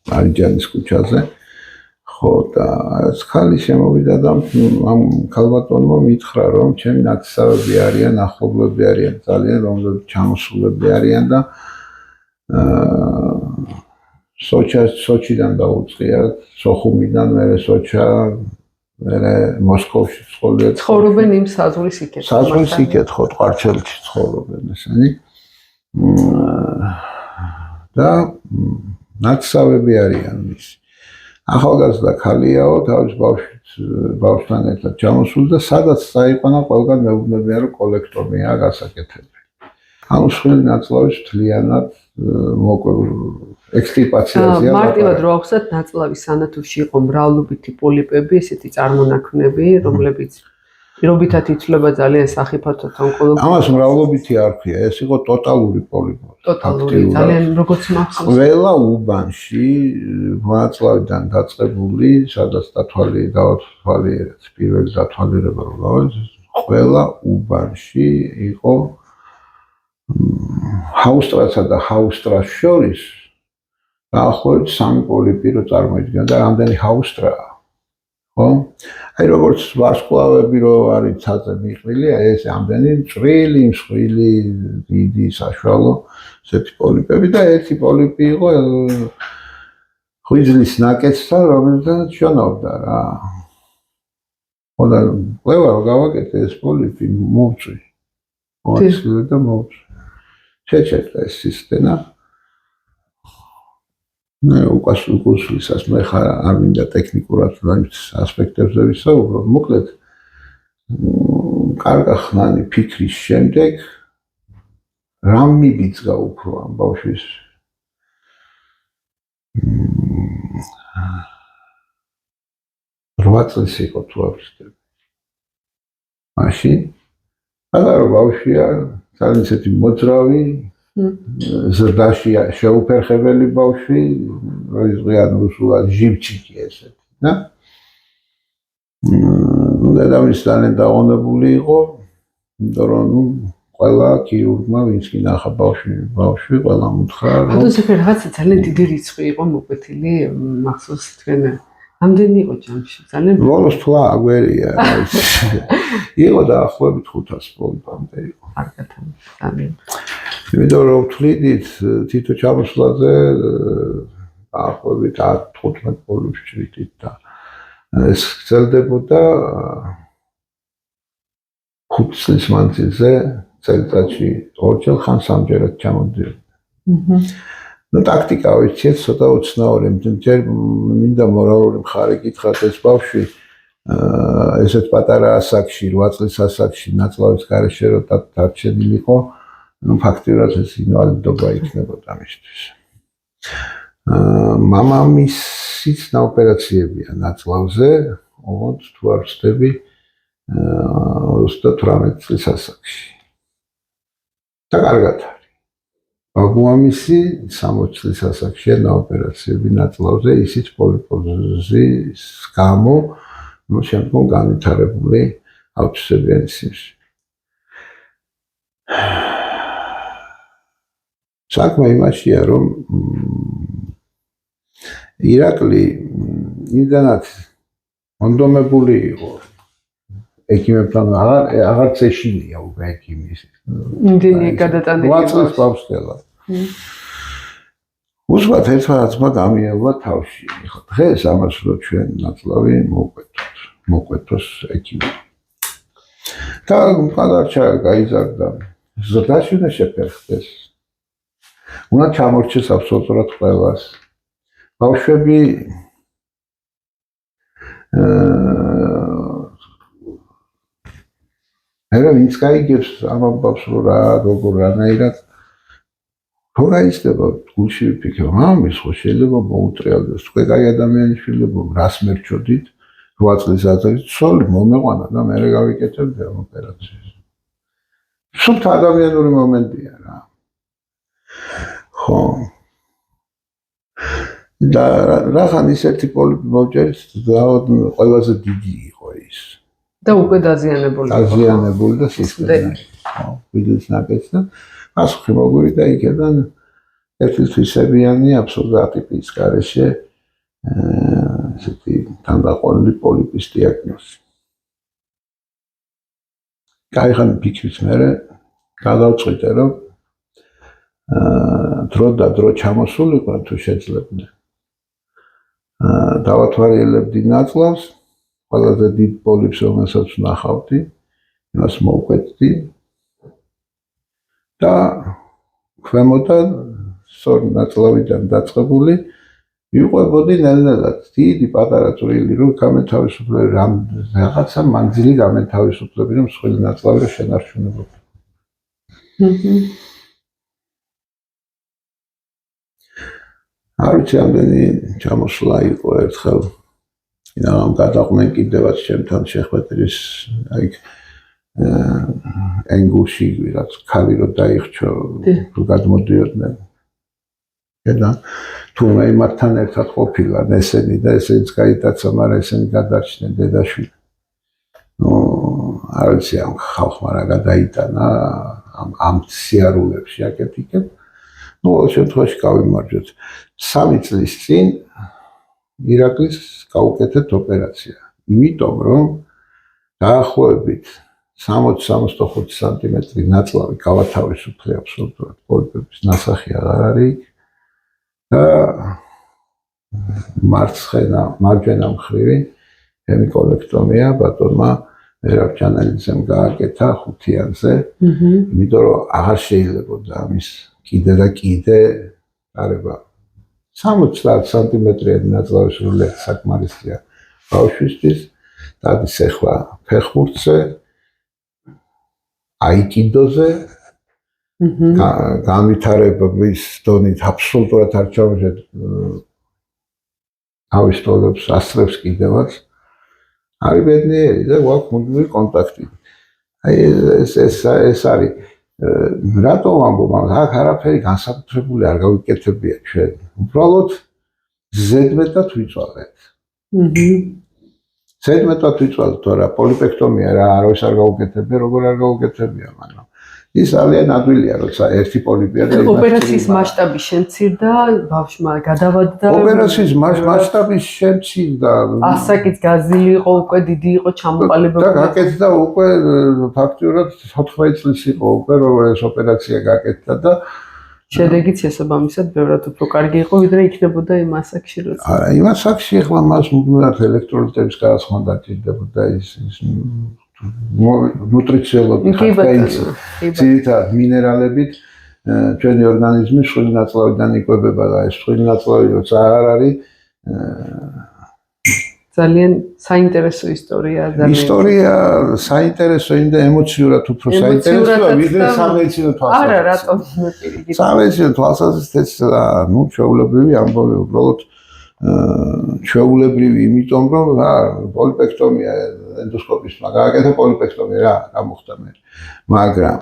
არიჯანის ქუჩაზე. ხო და ეს ხალი შემოვიდა და ამ ხალბატონმა მითხრა რომ ჩემი ნაცსავები არიან, ახლობლები არიან ძალიან, რომლებიც ჩამოსულები არიან და სოჩიდან დაუწყია, სოხუმიდან მერე სოჩა, მერე მოსკოვში ცხოვრობენ. ცხოვრობენ იმ საზღვრის იქეთ. საზღვრის იქეთ, ხო, ტყარჩელში ცხოვრობენ ესენი. და ნაცსავები არიან მისი. ახალგაზრდა ქალიაო, თავის ბავშვთან ერთად ჩამოსული და სადაც წაიყვანა, ყველგან მეუბნებიან, რომ კოლექტომია გასაკეთებელი. ანუ სხვილი ნაწლავის მთლიანად ექსტირპაციაზეა. მარტივად რო ახსნათ, ნაწლავის სანათურში იყო მრავლობითი პოლიპები, ესეთი წარმონაქმნები, რომლებიც პირობითად ითვლება ძალიან სახიფათოდ ონკოლოგიურად. ამას მრავლობითი არ ქვია, ეს იყო ტოტალური პოლიპოზი. ტოტალური, ძალიან როგორც მახსოვს. ყველა უბანში ნაწლავიდან დაწყებული, სადაც დავათვალიერეთ, პირველი დათვალიერება რო გავაკეთე, ყველა უბანში იყო ჰაუსტრასა და ჰაუსტრას შორის დაახლოებით 3 პოლიპი რო წარმოიდგენდა, რამდენი ჰაუსტრაა. ხო? აი როგორც ვარსკვლავები რო არის ცაზე მიყვილი, ეს ამდენი წვრილი, მსხვილი, დიდი, საშუალო ესეთი პოლიპები და ერთი პოლიპი იყო ღვიძლის ნაკეთთან, რომელზეც შონობდა რა. ხო და ყველა რო გავაკეთე ეს პოლიპი მოვწვი. მოაწყდა და მოვწვი. შეჭერდა ეს სისტემა. მე უკუსლისას მე არ მინდა ტექნიკურად ასპექტებზე ვისაუბრო. მოკლედ კარგა ხმანი ფიქრის შემდეგ რამ მიბიძგა უფრო ამ ბავშვის 8 წლის იყო თუ არ ვცდები. მაშინ პატარა ბავშვია, ძალიან ისეთი მოძრავი, ზრდაში შეუფერხებელი ბავშვი, როიზღიან რუსულად ჟივჩიკი ესეთი, და დედამისი ძალიან დაغონებული იყო, იმიტომ რომ ყველა ქირურგმა ვინც კი ნახა ბავშვი, ყველა მუთხრა რომ ბატონო ზაქარია, რაღაცა ძალიან დიდი რიცხვი იყო მოკვეთილი, მახსოვს თქვენ ამდენი იყო ჯამში, ძალიან ბოლოს თვლა აგვერია, იყო დაახლოებით 500 პოლიპამდე იყო. კარგად, ძალიან. იმიტომ რომ ვთვლიდით თითო ჩამოსვლაზე დაახლოებით 15 პოლიპს ჭრიდით და ეს გრძელდებოდა 5 წლის მანძილზე, წელიწადში 2 ხან 3-ჯერად ჩამოდიოდა. Ну тактика ვიცით, ცოტა უცნაური, ჯერ მინდა მორალური მხარე გითხრათ, ეს ბავშვი ესეთ პატარა ასაკში, 8 წლის ასაკში, ნაწლავის გარეშე რო დარჩენილიყო, ну ფაქტიურად ეს ინვალიდობა იქნებოდა მისთვის. მამამისიც ოპერაციებია ნაწლავზე, ოღონდ თუ არ ვცდები 38 წლის ასაკში. და კარგად არის. ბაბუამისი 60 წლის ასაკშია ოპერაციები ნაწლავზე, ისიც პოლიპოზის გამო, ну შემდგომ განვითარებული ავტოსებიანი სიმსივნე. საქმე იმაშია, რომ ირაკლი იმდანაც მონდომებული იყო ექიმებთან აღარც ეშინია უკვე ექიმის. იმდენი გადატანილი. 8 წლის ბავშვია. უსვათ ერთმა ძმა გამიელვა თავში. ხო, დღეს ამას რო ჩვენ ნაწლავი მოყვეთოს ექიმი. და გადარჩა გაიზარდა. ზოგადად უნდა შეფერხდეს. უნდა ჩამორჩეს აბსოლუტურად ყველას. ბავშვები არა ვინც გაიგებს ამ ამბავს როგორ რანაირად რო გაიზრდება გულში ვიფიქრე მამის ხო შეიძლება მოუტრიალდეს თქვენ კაი ადამიანი შეიძლება რას მერჩოდით 8 წლის ასაკში ცოლი მომეყვანა და მე გავიკეთებდი ამ ოპერაციას სულ ადამიანური მომენტია რა ხო და რახან ისეთი პოლიპი მოვჭერით ყველაზე დიდი იყო ის და უკვე დაზიანებული და სისხლიანი ხო ვიდეს ნაკეთს და პასუხი მოგვივიდა იქიდან ერთი თვისებიანი აბსოლუტატიპის გარეშე ესეთი თანდაყოლილი პოლიპის დიაგნოზი. გაიხან ფიქრიც მერე გადავწყვიტე რომ დრო და დრო ჩამოსულიყო თუ შეძლებდნენ. დავათვალიერებდი ნაწლავს ყველაზე დიდ პოლიპს რომელსაც ვნახავდი იმას მოვკვეთდი და ქვემოდან სწორ ნაწლავიდან დაწყებული ვიყვებოდი ნელ-ნელად დიდი პატარა წვრილი რომ გამეთავისუფლები რაღაცა მანძილი გამეთავისუფლები რომ მსხვილი ნაწლავი რომ შენარჩუნებოდი. არ ვიცი ამდენი ჩამოსვლა იყო ერთხელ ამ გადაყვნენ კიდევაც ჩემთან შეხვედრის აი ენგულში რაც ქალი რო დაიხჩო თუ გადმოდიოდნენ და თურმე იმათთან ერთად ყოფილან ესენი და ესენიც გაიტაცა მაგრამ ესენი გადარჩნენ დედაშვილი ნუ არ ვიცი ამ ხალხმა რა გადაიტანა ამ სიარულებში აკეთიკებ ნუ ყოველ შემთხვევაში გავიმარჯვეთ 3 წლის წინ ირაკლის გაუკეთეთ ოპერაცია იმიტომ რომ დაახლოებით 60-65 სანტიმეტრი ნაწლავი გავათავისუფლე აბსოლუტურად პოლიპების ნასახი აღარ არის და მარჯვენა მხრივი ჰემიკოლექტომია ბატონმა მერაბ ჯანელიძემ გააკეთა ხუთიანზე იმიტომ რომ აღარ შეიძლებოდა ამის კიდე და კიდე არება 60 სანტიმეტრიანი ნაწლავის სრულიად საკმარისია ბავშვისთვის დადის ახლა ფეხბურთზე აიკიდოზე განვითარების დონით აბსოლუტურად არ ჩავშეთ თავის თვალებს ასწრებს კიდევაც არის ბედნიერი და გვაქვს მუდმივი კონტაქტი აი ეს არის რატო ვამბობ აქ არაფერი განსაკუთრებული არ გავიკეთებია ჩვენ უბრალოდ ზედმეტად ვიწვალეთ ზედმეტად ვიწვალეთ თორე პოლიპექტომია რა არავის არ გაუკეთებია როგორ არ გაუკეთებია მაგრამ ის ძალიან ადვილია როცა ერთი პოლიპია და ოპერაციის მასშტაბი შემცირდა ბავშვმა გადავადდა ოპერაციის მასშტაბი შემცირდა ასაკიც გაზილი იყო უკვე დიდი იყო ჩამოყალიბებული და გაკეთდა უკვე ფაქტიურად 14 წლის იყო უკვე რომ ეს ოპერაცია გაკეთდა და შედეგიც შესაბამისად ბევრად უფრო კარგი იყო ვიდრე იქნებოდა იმ ასაკში როცა არა იმ ასაკში ახლა მას მუდმივად ელექტროლიტების გადასხმა დაჭირდებოდა ის ნუტრიციოლოგი ძირითადად მინერალებით ჩვენი ორგანიზმი მსხვილი ნაწლავიდან იკვებება და ეს მსხვილი ნაწლავი როცა არ არის ძალიან საინტერესო ისტორია. ისტორია საინტერესო და ემოციურად უფრო საინტერესოა, ვიდრე სამედიცინო თვალსაზრისით. არა, რატომ პირიქით. სამედიცინო თვალსაზრისით, ну, ჩვეულებრივი ამბავი უბრალოდ ჩვეულებრივი, იმიტომ რომ პოლიპექტომია ენდოსკოპის მაგააკეთა პოლიპექტომია რა გამოხდა მე. მაგრამ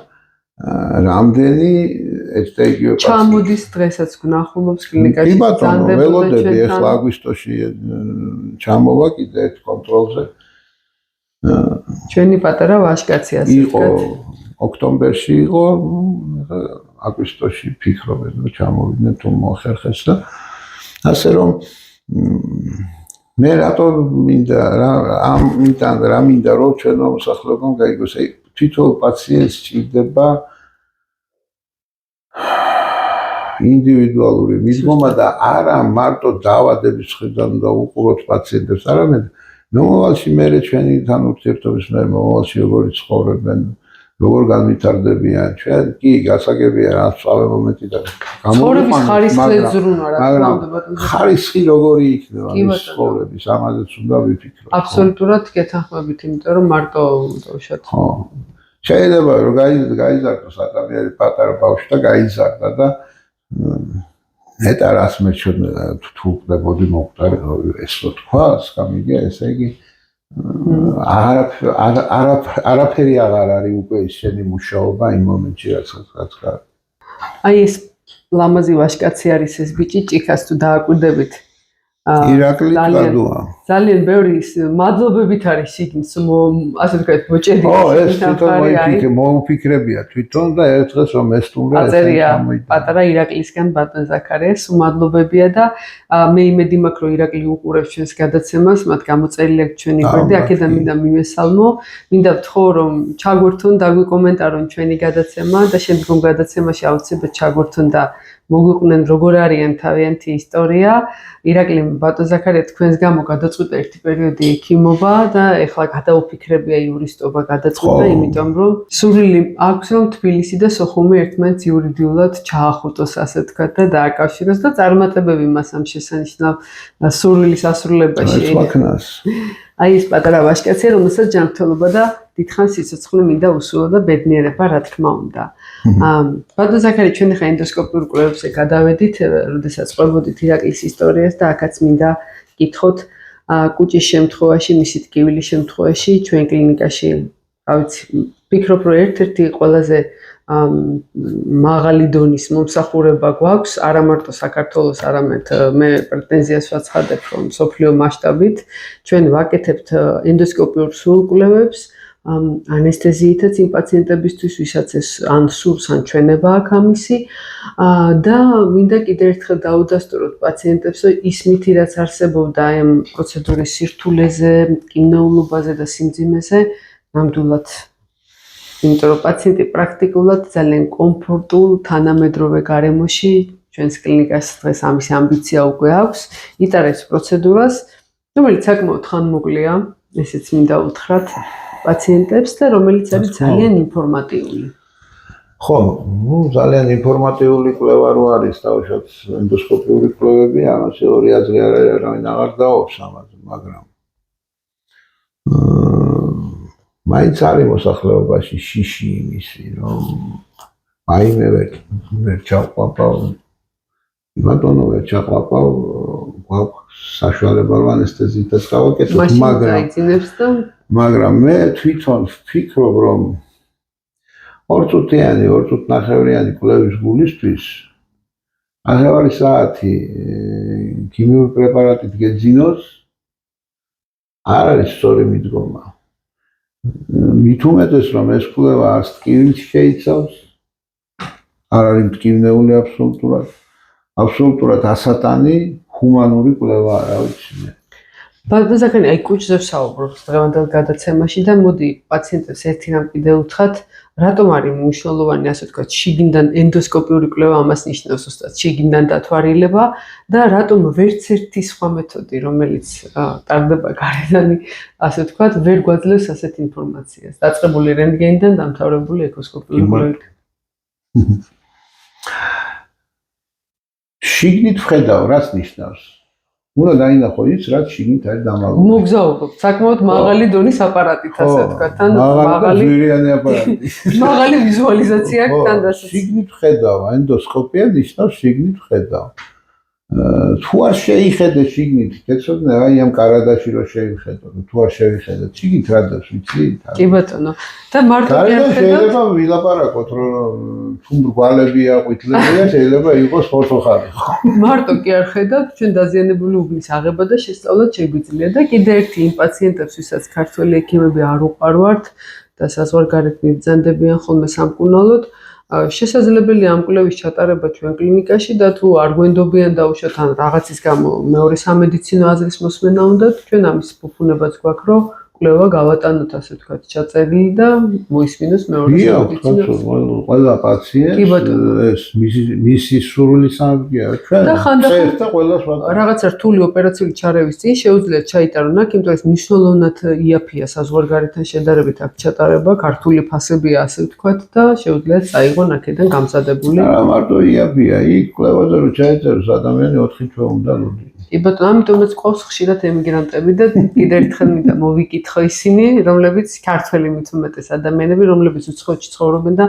რამდენი ერთ და იგივე პაციენტი ჩამოდის დღესაც გნახულობს კლინიკაში. კი ბატონო, ველოდები ახლა აგვისტოში ჩამოვა კიდე ერთ კონტროლზე. ჩვენი პატარა ვაჟკაცი ასე იყო ოქტომბერში იყო, აგვისტოში ფიქრობენ რომ ჩამოვიდნენ თუ მოახერხეს და ასე რომ მე რატო მინდა რა მინდა რომ ჩვენო მოსახლეობამ გაიგოს, აი თვითონ პაციენტს ჭირდება ინდივიდუალური მიდგომა და არა მარტო დაავადების მხრიდან და უყუროთ პაციენტებს, არამედ მომავალში მე ჩვენი თან ურთიერთობის მე მომავალში როგორი ცხოვრებენ, როგორ განვითარდებიან, ჩვენ კი გასაგებია რა სწავლე მომენტი და ცხოვრების ხარისხი ზრუნვა რა თქმა უნდა. ხარისხი როგორი იქნება ის ცხოვრების, ამაზეც უნდა ვიფიქროთ. აბსოლუტურად გეთანხმებით, იმიტომ რომ მარტო უშოთ. ხო. შეიძლება რომ გაიზარდოს ადამიანი პატარა ბავშვი და გაიზარდა და ნეტა რას მეჩვენა თუ ხდებოდი მოხდარი ეს რო თქვა, გამიგია, ესე იგი არაფერი აღარ არის უკვე ის შენი მუშაობა იმ მომენტში რაც ხარ. აი ეს ლამაზი ვაჟკაცი არის ეს ბიჭი ჭიქას თუ დააკვირდებით. ირაკლი კადუა. ძალიან ბევრი მადლობებით არის შიგნით, ასე ვთქვათ, მოჭედი. ეს თვითონ მოუფიქრებია თვითონ და ერთ დღეს რომ ესტუმრა აწერია პატარა ირაკლისგან ბატონ ზაქარიას, მადლობებია და მე იმედი მაქვს რომ ირაკლი უყურებს ჩვენს გადაცემას, მათ გამოწერილი აქვს ჩვენი გვერდი, აქედან მინდა მივესალმო, მინდა ვთხოვ რომ ჩაგვერთონ და გვიკომენტარონ ჩვენი გადაცემა და შემდგომ გადაცემაში აუცილებლად ჩაგვერთონ და მოგვიყვნენ როგორ არიან თავიანთი ისტორია. ირაკლი ბატონ ზაქარია თქვენს გამო გადაწყვიტა ერთი პერიოდი ექიმობა და ეხლა გადაუფიქრებია იურისტობა გადაწყვიტა, იმიტომ რომ სურვილი აქვს რომ თბილისი და სოხუმი ერთმანეთს იურიდიულად ჩაახუტოს, ასე ვთქვათ და დააკავშიროს და წარმატებები მას ამ შესანიშნავ სურვილის ასრულებაში. აი ეს პატარა ვაჟკაცია, რომელსაც ჯანმრთელობა და დიდხანს სიცოცხლე მინდა უსულო და ბედნიერება, რა თქმა უნდა. ბატონ ზაქარია, ჩვენ ხა ენდოსკოპიურ კვლევებზე გადავედით, როდესაც ყვებოდით ირაკლის ისტორიას და აქაც მინდა გითხოთ კუჭის შემთხვევაში, მისი ტკივილის შემთხვევაში, ჩვენ კლინიკაში, რა ვიცი, ვფიქრობ, რომ ერთ-ერთი ყველაზე მაღალი დონის მომსახურება გვაქვს, არა მარტო საქართველოს, არამედ მე პრეტენზიას ვაცხადებ, რომ მსოფლიო მასშტაბით ჩვენ ვაკეთებთ ენდოსკოპიურ სრულკვლევებს, ანესთეზიითაც იმ პაციენტებისთვის, ვისაც ეს ან სურს, ან ჩვენება აქვს ამისი და მინდა კიდევ ერთხელ დაუდასტუროთ პაციენტებს, რომ ის მითი, რაც არსებობდა აი ამ პროცედურის სირთულეზე, მტკივნეულობაზე და სიმძიმეზე, ნამდვილად იმიტომ რომ პაციენტი პრაქტიკულად ძალიან კომფორტულ თანამედროვე გარემოში ჩვენს კლინიკას დღეს ამის ამბიცია უკვე აქვს, იტარებს პროცედურას, რომელიც საკმაოდ ხანმოკლეა, ესეც მინდა უთხრათ პაციენტებს და რომელიც არის ძალიან ინფორმატიული. ხო, ძალიან ინფორმატიული კვლევა რო არის, თავშოთ ენდოსკოპიური კვლევები, ამას ორი აზრი არ არის, არავინ აღარ დაობს ამაზე, მაგრამ მაინც არის მოსახლეობაში შიში იმისი, რომ აიმე ვერ ჩაყვაპავ, ბატონო ვერ ჩაყვაპავ, გვაქვს საშუალება რომ ანესთეზიითაც გავაკეთოთ, მაგრამ მე თვითონ ვფიქრობ, რომ 2 წუთიანი, 2 წუთნახევრიანი კვლევის გულისთვის 9 საათი ქიმიური პრეპარატით გეძინოს არ არის სწორი მიდგომა. მით უმეტეს რომ ეს კვლევა არც ტკივილს შეიცავს, არ არის მტკივნეული აბსოლუტურად ასატანი ჰუმანური კვლევა არა ვიცი მე. ბატონ ზაქარია, აი კუჭზე ვსაუბრობთ დღევანდელ გადაცემაში და მოდი პაციენტებს ერთი რამ კიდევ უთხრათ, რატომ არის მნიშვნელოვანი, ასე ვთქვათ, შიგნიდან ენდოსკოპიური კვლევა, ამას ნიშნავს ზუსტად შიგნიდან დათვალიერება და რატომ ვერც ერთი სხვა მეთოდი, რომელიც ტარდება გარედან, ასე ვთქვათ, ვერ გვაძლევს ასეთ ინფორმაციას, დაწყებული რენტგენიდან დამთავრებული ეკოსკოპიური კვლევით. შიგნით ვხედავ, რას ნიშნავს? უნდა დაინახო ის, რაც შიგნით არის დამალული. მოგზაურობ, საკმაოდ მაღალი დონის აპარატით, ასე ვთქვათ, თან მაღალი ზვირიანი აპარატი. მაღალი ვიზუალიზაცია აქვს თან დასაწყისში. შიგნით ხედავ, ენდოსკოპია ნიშნავს შიგნით ხედავ. თუ არ შეიხედე შიგნით, კეთილ აი ამ კარადაში რო შეიხედო, თუ არ შეიხედე, შიგნით რა დავს, ვიცი? კი ბატონო. და მარტო კი არ ხედავ. შეიძლება ვილაპარაკოთ, რომ თუ მრგვალებია, ყვითლებია, შეიძლება იყოს ფოთოხარი. მარტო კი არ ხედავთ, ჩვენ დაზიანებული უბნის აღება და შესწავლაც შეგვიძლია და კიდე ერთი იმ პაციენტებს, ვისაც ქართველი ექიმები არ უყარვართ და საზღვარგარეთ მიბრძანდებიან ხოლმე სამკურნალოდ, შესაძლებელია ამ კვლევის ჩატარება ჩვენ კლინიკაში და თუ არ გვენდობიან დაუშვათ ან რაღაცის გამო მეორე სამედიცინო აზრის მოსმენა უნდათ, ჩვენ ამის ფუფუნებაც გვაქვს, რომ კვლევა გავატანოთ, ასე ვთქვათ, ჩაწერილი და მოისმინოს მეორე სამედიცინო. ყველა პაციენტს ეს მისი სურვილის სამგია, ჩვენ და ყველას რაღაცა რთული ოპერაციული ჩარევის წინ შეუძლიათ ჩაიტარონ აქ, იმიტომ რომ ეს მნიშვნელოვნად იაფია საზღვარგარეთთან შედარებით აქ ჩატარება, ქართული ფასებია, ასე ვთქვათ და შეუძლიათ წაიღონ აქედან გამზადებული. არა, მარტო იაფია, იქ კვლევაზე რო ჩაიწეროს ადამიანი 4 თვე უნდა ლოდი. კი ბატონო, ამიტომაც ყავს ხშირად ემიგრანტები და კიდე ერთხელ მინდა მოვიკითხო ისინი, რომლებიც ქართველი მით უმეტეს ადამიანები, რომლებიც უცხოეთში ცხოვრობენ და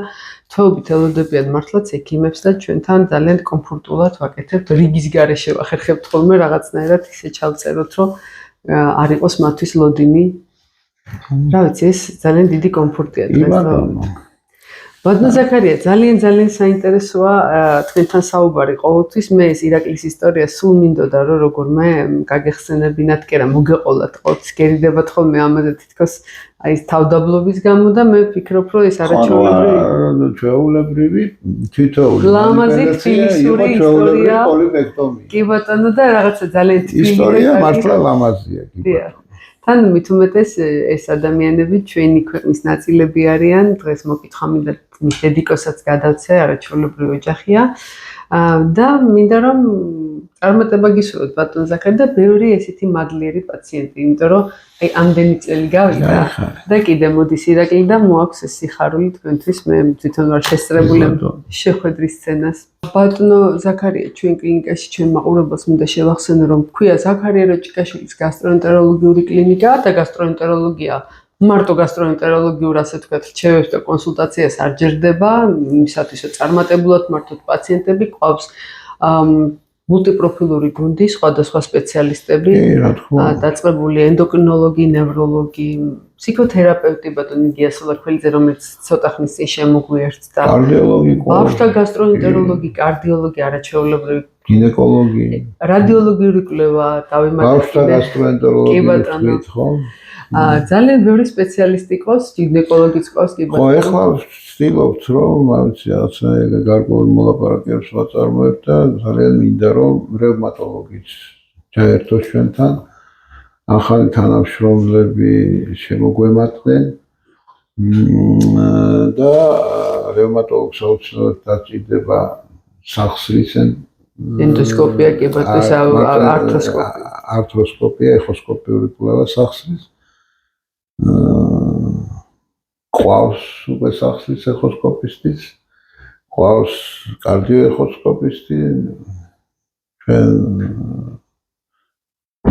თვეობით ელოდებიან მართლაც ექიმებს და ჩვენთან ძალიან კომფორტულად ვაკეთებთ, რიგის გარეშე ვახერხებთ ხოლმე რაღაცნაირად ისე ჩავწეროთ, რომ არ იყოს მათთვის ლოდინი. რა ვიცი, ეს ძალიან დიდი კომფორტია დღეს. ბატონო ზაქარია, ძალიან საინტერესოა თქვენთან საუბარი ყოველთვის. მე ეს ირაკლის ისტორია სულ მინდოდა, რომ როგორ მე გაგეხსენებინათ, კი რა, მოგეყოლათ ყოველთვის გერიდებათ ხოლმე ამაზე თითქოს აი ეს თავდაბლობის გამო და მე ვფიქრობ, რომ ეს ჩვეულებრივი თითოეული ლამაზი თბილისური ისტორია. კი ბატონო და რაღაცა ძალიან თბილი ისტორია მართლა ლამაზია, კი ბატონო. თან მით უმეტეს ეს ადამიანები ჩვენი ქვეყნის ნაწილები არიან. დღეს მოკითხა მინდა მედიკოსაც გადავცე, არაჩვეულებრივი ოჯახია. და მინდა რომ წარმატება გისურვოთ ბატონ ზაქარია და ბევრი ესეთი მადლიერი პაციენტი, იმიტომ რომ აი ამდენი წელი გავიდა და კიდე მოდის ირაკლი და მოაქვს ეს სიხარული თქვენთვის. მე თვითონ ვარ შესწრებული შეხვედრის სცენას. ბატონო ზაქარია, ჩვენ კლინიკაში ჩვენ მაყურებელს მინდა შევახსენო, რომ ქვია ზაქარია როჭიკაშვილის გასტროენტეროლოგიური კლინიკა და გასტროენტეროლოგია მარტო გასტროენტეროლოგიურ, ასე ვთქვათ, რჩევებს და კონსულტაციას არ ჯერდება, იმისათვის რომ წარმატებულად მართოთ პაციენტები, ყავს მულტიპროფილური გუნდი, სხვადასხვა სპეციალისტები, დაწყებული ენდოკრინოლოგი, ნევროლოგი, ფსიქოთერაპევტი ბატონი გია სოლაქველიძე, რომელიც ცოტა ხნის წინ შემოგვიერთდა. კარდიოლოგი, ბავშვთა გასტროენტეროლოგი, კარდიოლოგი, არაჩვეულებრივი გინეკოლოგი, რადიოლოგიური კვლევა, ბავშვთა გასტროენტეროლოგი, ხო? ძალიან ბევრი სპეციალისტი ყავს, გინეკოლოგიც ყავს, კი ბატონო. ხო, ეხლა ვცდილობთ, რომ რაღაცნაირად გარკვეულ მოლაპარაკებებს ვაწარმოებთ და ძალიან მინდა, რომ რევმატოლოგიც ჩაერთოს ჩვენთან. ახალი თანამშრომლები შემოგვემატნენ და რევმატოლოგს აუცილებლად დაჭირდება სახსრის ენდოსკოპია, კი ბატონო, ართროსკოპია, ეხოსკოპიური კვლევა სახსრის. ყავს უკვე სახსრის ეხოსკოპისტიც, ყავს კარდიოეხოსკოპისტი, ჩვენ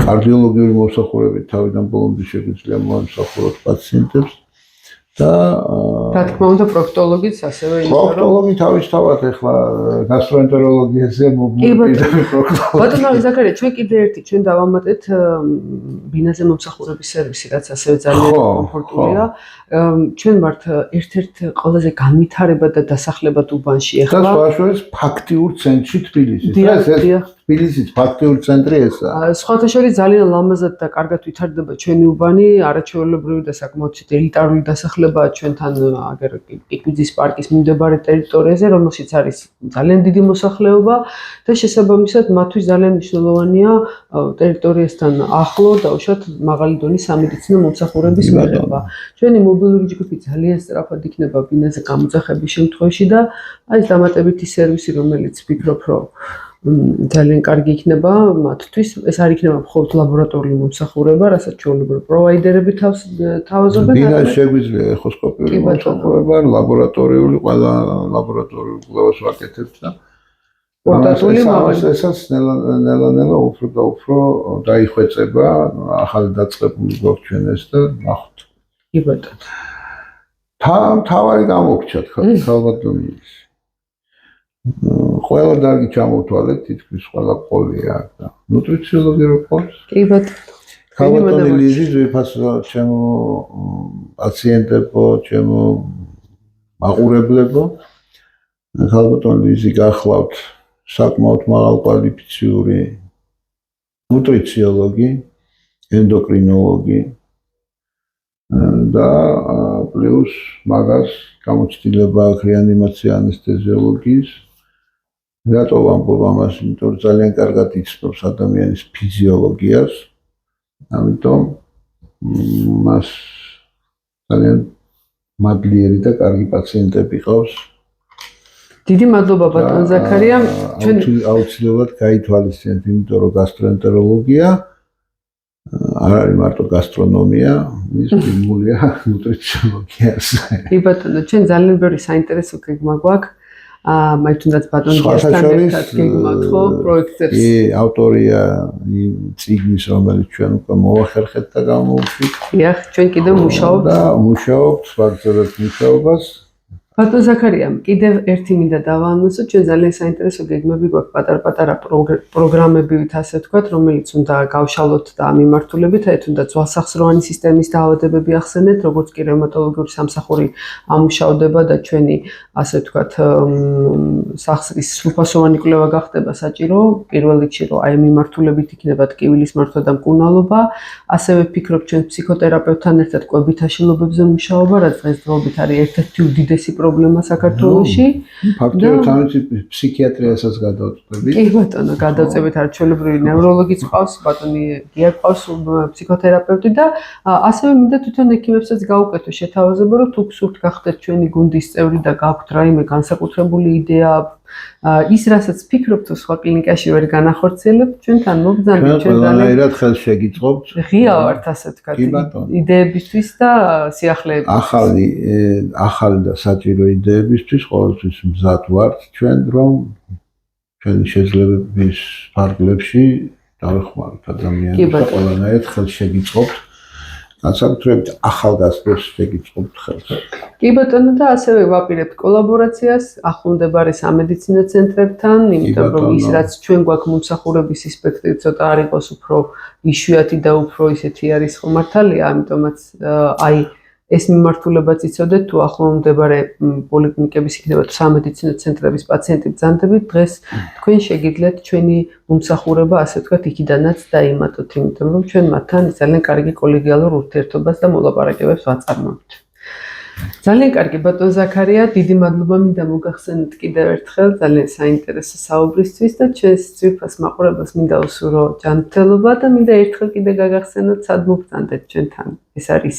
კარდიოლოგიური მომსახურებით თავიდან ბოლომდე შეგვიძლია მოამსახუროთ პაციენტებს და რა თქმა უნდა პროქტოლოგიც ასევე იმიტომ რომ პროქტოლოგი თავისთავად ეხლა გასტროენტეროლოგიაზე მოგმოყიდა პროქტოლოგი. ბატონო ზაქარია, ჩვენ კიდე ერთი ჩვენ დავამატეთ ბინაზე მომსახურების სერვისი, რაც ასევე ძალიან კომფორტულია. ჩვენ ვართ ერთ-ერთ ყველაზე განვითარებად და დასახლებად უბანში ეხლა. და სხვაშორის ფაქტიურ ცენტრში თბილისის. თბილისის ფაქტიურ ცენტრი ესაა. სხვათა შორის ძალიან ლამაზად და კარგად ვითარდება ჩვენი უბანი, არაჩვეულებრივი და საკმაოდ ელიტარული დასახლებაა ჩვენთან აგერ კიკუძის პარკის მიმდებარე ტერიტორიაზე, რომელშიც არის ძალიან დიდი მოსახლეობა და შესაბამისად მათთვის ძალიან მნიშვნელოვანია ტერიტორიასთან ახლო დაუშვათ მაღალი დონის სამედიცინო მომსახურების მიღება. ჩვენი მობილური ჯგუფი ძალიან სწრაფად იქნება ბინაზე გამოძახების შემთხვევაში და აი ეს დამატებითი სერვისი, რომელიც ვფიქრობ, რომ ძალიან კარგი იქნება მათთვის. ეს არ იქნება მხოლოდ ლაბორატორიული მომსახურება, რასაც ჩვეულებრივ პროვაიდერები თავაზობენ. ბინაში შეგვიძლია ეხოსკოპიური მომსახურება, ლაბორატორიული, ყველა ლაბორატორიული კვლევას ვაკეთებთ და პორტატული მაღალი. ესაც ნელა უფრო და უფრო დაიხვეწება, ახალი დაწყებული გვაქვს ჩვენ ეს და ნახოთ. კი ბატონო. თავარი გამოგჩათ ხალბატონის. ყველა დარგი ჩამოვთვალეთ, თითქმის ყველა ყოლია და ნუტრიციოლოგი რო ყავს. კი ბატონო. ხალბატონი ლიზი ძვირფასო ჩემო პაციენტებო, ჩემო მაყურებლებო. ხალბატონი ლიზი გახლავთ საკმაოდ მაღალკვალიფიციური ნუტრიციოლოგი, ენდოკრინოლოგი და პლუს მაგას გამოცდილება აქვს რეანიმაცია ანესთეზიოლოგიის. რატო ვამბობ ამას? იმიტომ რომ ძალიან კარგად იცნობს ადამიანის ფიზიოლოგიას. ამიტომ მას ძალიან მადლიერი და კარგი პაციენტები ყავს. დიდი მადლობა ბატონ ზაქარია. ჩვენ აუცილებლად გაითვალისწინეთ, იმიტომ რომ გასტროენტეროლოგია არ არის მარტო გასტრონომია, ის მიმულია ნუტრიციოლოგიას. კი ბატონო, ჩვენ ძალიან ბევრი საინტერესო გეგმა გვაქვს. მე თუნდაც ბატონი გასთან ერთად გეგმავთ ხო პროექტებს. კი, ავტორია იმ წიგნის, რომელიც ჩვენ უკვე მოვახერხეთ და გამოვუშვით. დიახ, ჩვენ კიდევ მუშაობთ და მუშაობთ ვაგრძელებთ მუშაობას. ბატონ ზაქარია, კიდევ ერთი მინდა დავაანონსო, ჩვენ ძალიან საინტერესო გეგმები გვაქვს პატარ-პატარა პროგრამებივით, ასე ვთქვათ, რომელიც უნდა გავშალოთ და მიმართულებით, აი თუნდაც ძვალსახსროვანი სისტემის დაავადებები ახსენეთ, როგორც კი რევმატოლოგიური სამსახური ამუშავდება და ჩვენი, ასე ვთქვათ, სახსრის სრულფასოვანი კვლევა გახდება საჭირო, პირველ რიგში რომ აი მიმართულებით იქნება ტკივილის მართვა და მკურნალობა, ასევე ვფიქრობ ჩვენ ფსიქოთერაპევტთან ერთად კვებითა შილობებზე მუშაობა, რაც დღესდღეობით არის ერთ-ერთი უდიდესი პრობლემა საქართველოში. ფაქტობრივად ამით ფსიქიატრიასაც გადავწყვეტებით. კი ბატონო, გადავწყვეტებით, არ ჩვეულებრივი ნევროლოგიც ყავს, ბატონი გია ყავს ფსიქოთერაპევტი და ასევე მინდა თვითონ ექიმებსაც გაუკეთო შეთავაზება, რომ თუ გსურთ გახდეთ ჩვენი გუნდის წევრი და გაქვთ რაიმე განსაკუთრებული იდეა, ის რასაც ფიქრობთ, თუ სხვა კლინიკაში ვერ განახორციელებთ, ჩვენთან მოგზავნით, ჩვენ ყველანაირად ხელს შეგიწყობთ. ღია ვართ, ასე ვთქვათ, იდეებისთვის და სიახლეებისთვის. ახალი და საჭირო იდეებისთვის ყოველთვის მზად ვართ ჩვენ, რომ ჩვენი შეძლებების ფარგლებში დავეხმაროთ ადამიანებს და ყველანაირად ხელს შეგიწყობთ. განსაკუთრებით ახალგაზრდებს შეგიწყობთ ხელს. კი ბატონო და ასევე ვაპირებთ კოლაბორაციას ახლომდებარე სამედიცინო ცენტრებთან, იმიტომ რომ ის რაც ჩვენ გვაქვს მომსახურების სპექტრი ცოტა არ იყოს უფრო იშვიათი და უფრო ისეთი არის ხომართალია, ამიტომაც აი ეს მიმართულებაც იცოდეთ, თუ ახლომდებარე პოლიკლინიკების იქნება თუ სამედიცინო ცენტრების პაციენტი ბრძანდებით, დღეს თქვენ შეგიძლიათ ჩვენი მომსახურება, ასე ვთქვათ, იქიდანაც დაიმატოთ, იმიტომ რომ ჩვენ მათთან ძალიან კარგი კოლეგიალურ ურთიერთობას და მოლაპარაკებებს ვაწარმოებთ. ძალიან კარგი ბატონ ზაქარია, დიდი მადლობა მინდა მოგახსენოთ კიდევ ერთხელ ძალიან საინტერესო საუბრისთვის და ჩვენს ძვირფას მაყურებელს მინდა უსურვო ჯანმრთელობა და მინდა ერთხელ კიდე გაგახსენოთ, სად მოგწანდეთ ჩვენთან. ეს არის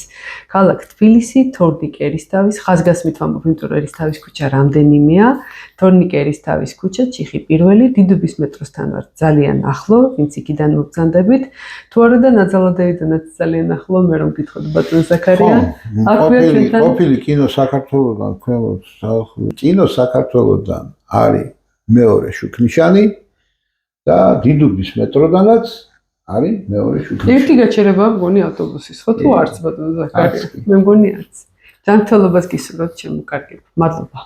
ქალაქ თბილისი, თორნიკე ერისთავის, ხაზგასმით ვამბობ, იმიტომ რომ ერისთავის ქუჩა რამდენიმეა, თორნიკე ერისთავის ქუჩა, ჩიხი პირველი, დიდუბის მეტროსთან ვართ ძალიან ახლო, ვინც იქიდან მოგწანდებით. თუ არა და ნაძალადევიდანაც ძალიან ახლო, მე რომ გითხოთ ბატონ ზაქარია. ყოფილი კინო საქართველოსთან, კინო საქართველოსთან არის მეორე შუქნიშანი და დიდუბის მეტროდანაც არის მეორე შუქნიშანი. ერთი გაჩერება მგონი ავტობუსის, ხო თუ არც ბატონ ზაქარია? მე მგონი არც. ჯანმრთელობას გისურვებთ, ჩემო კარგებო. მადლობა.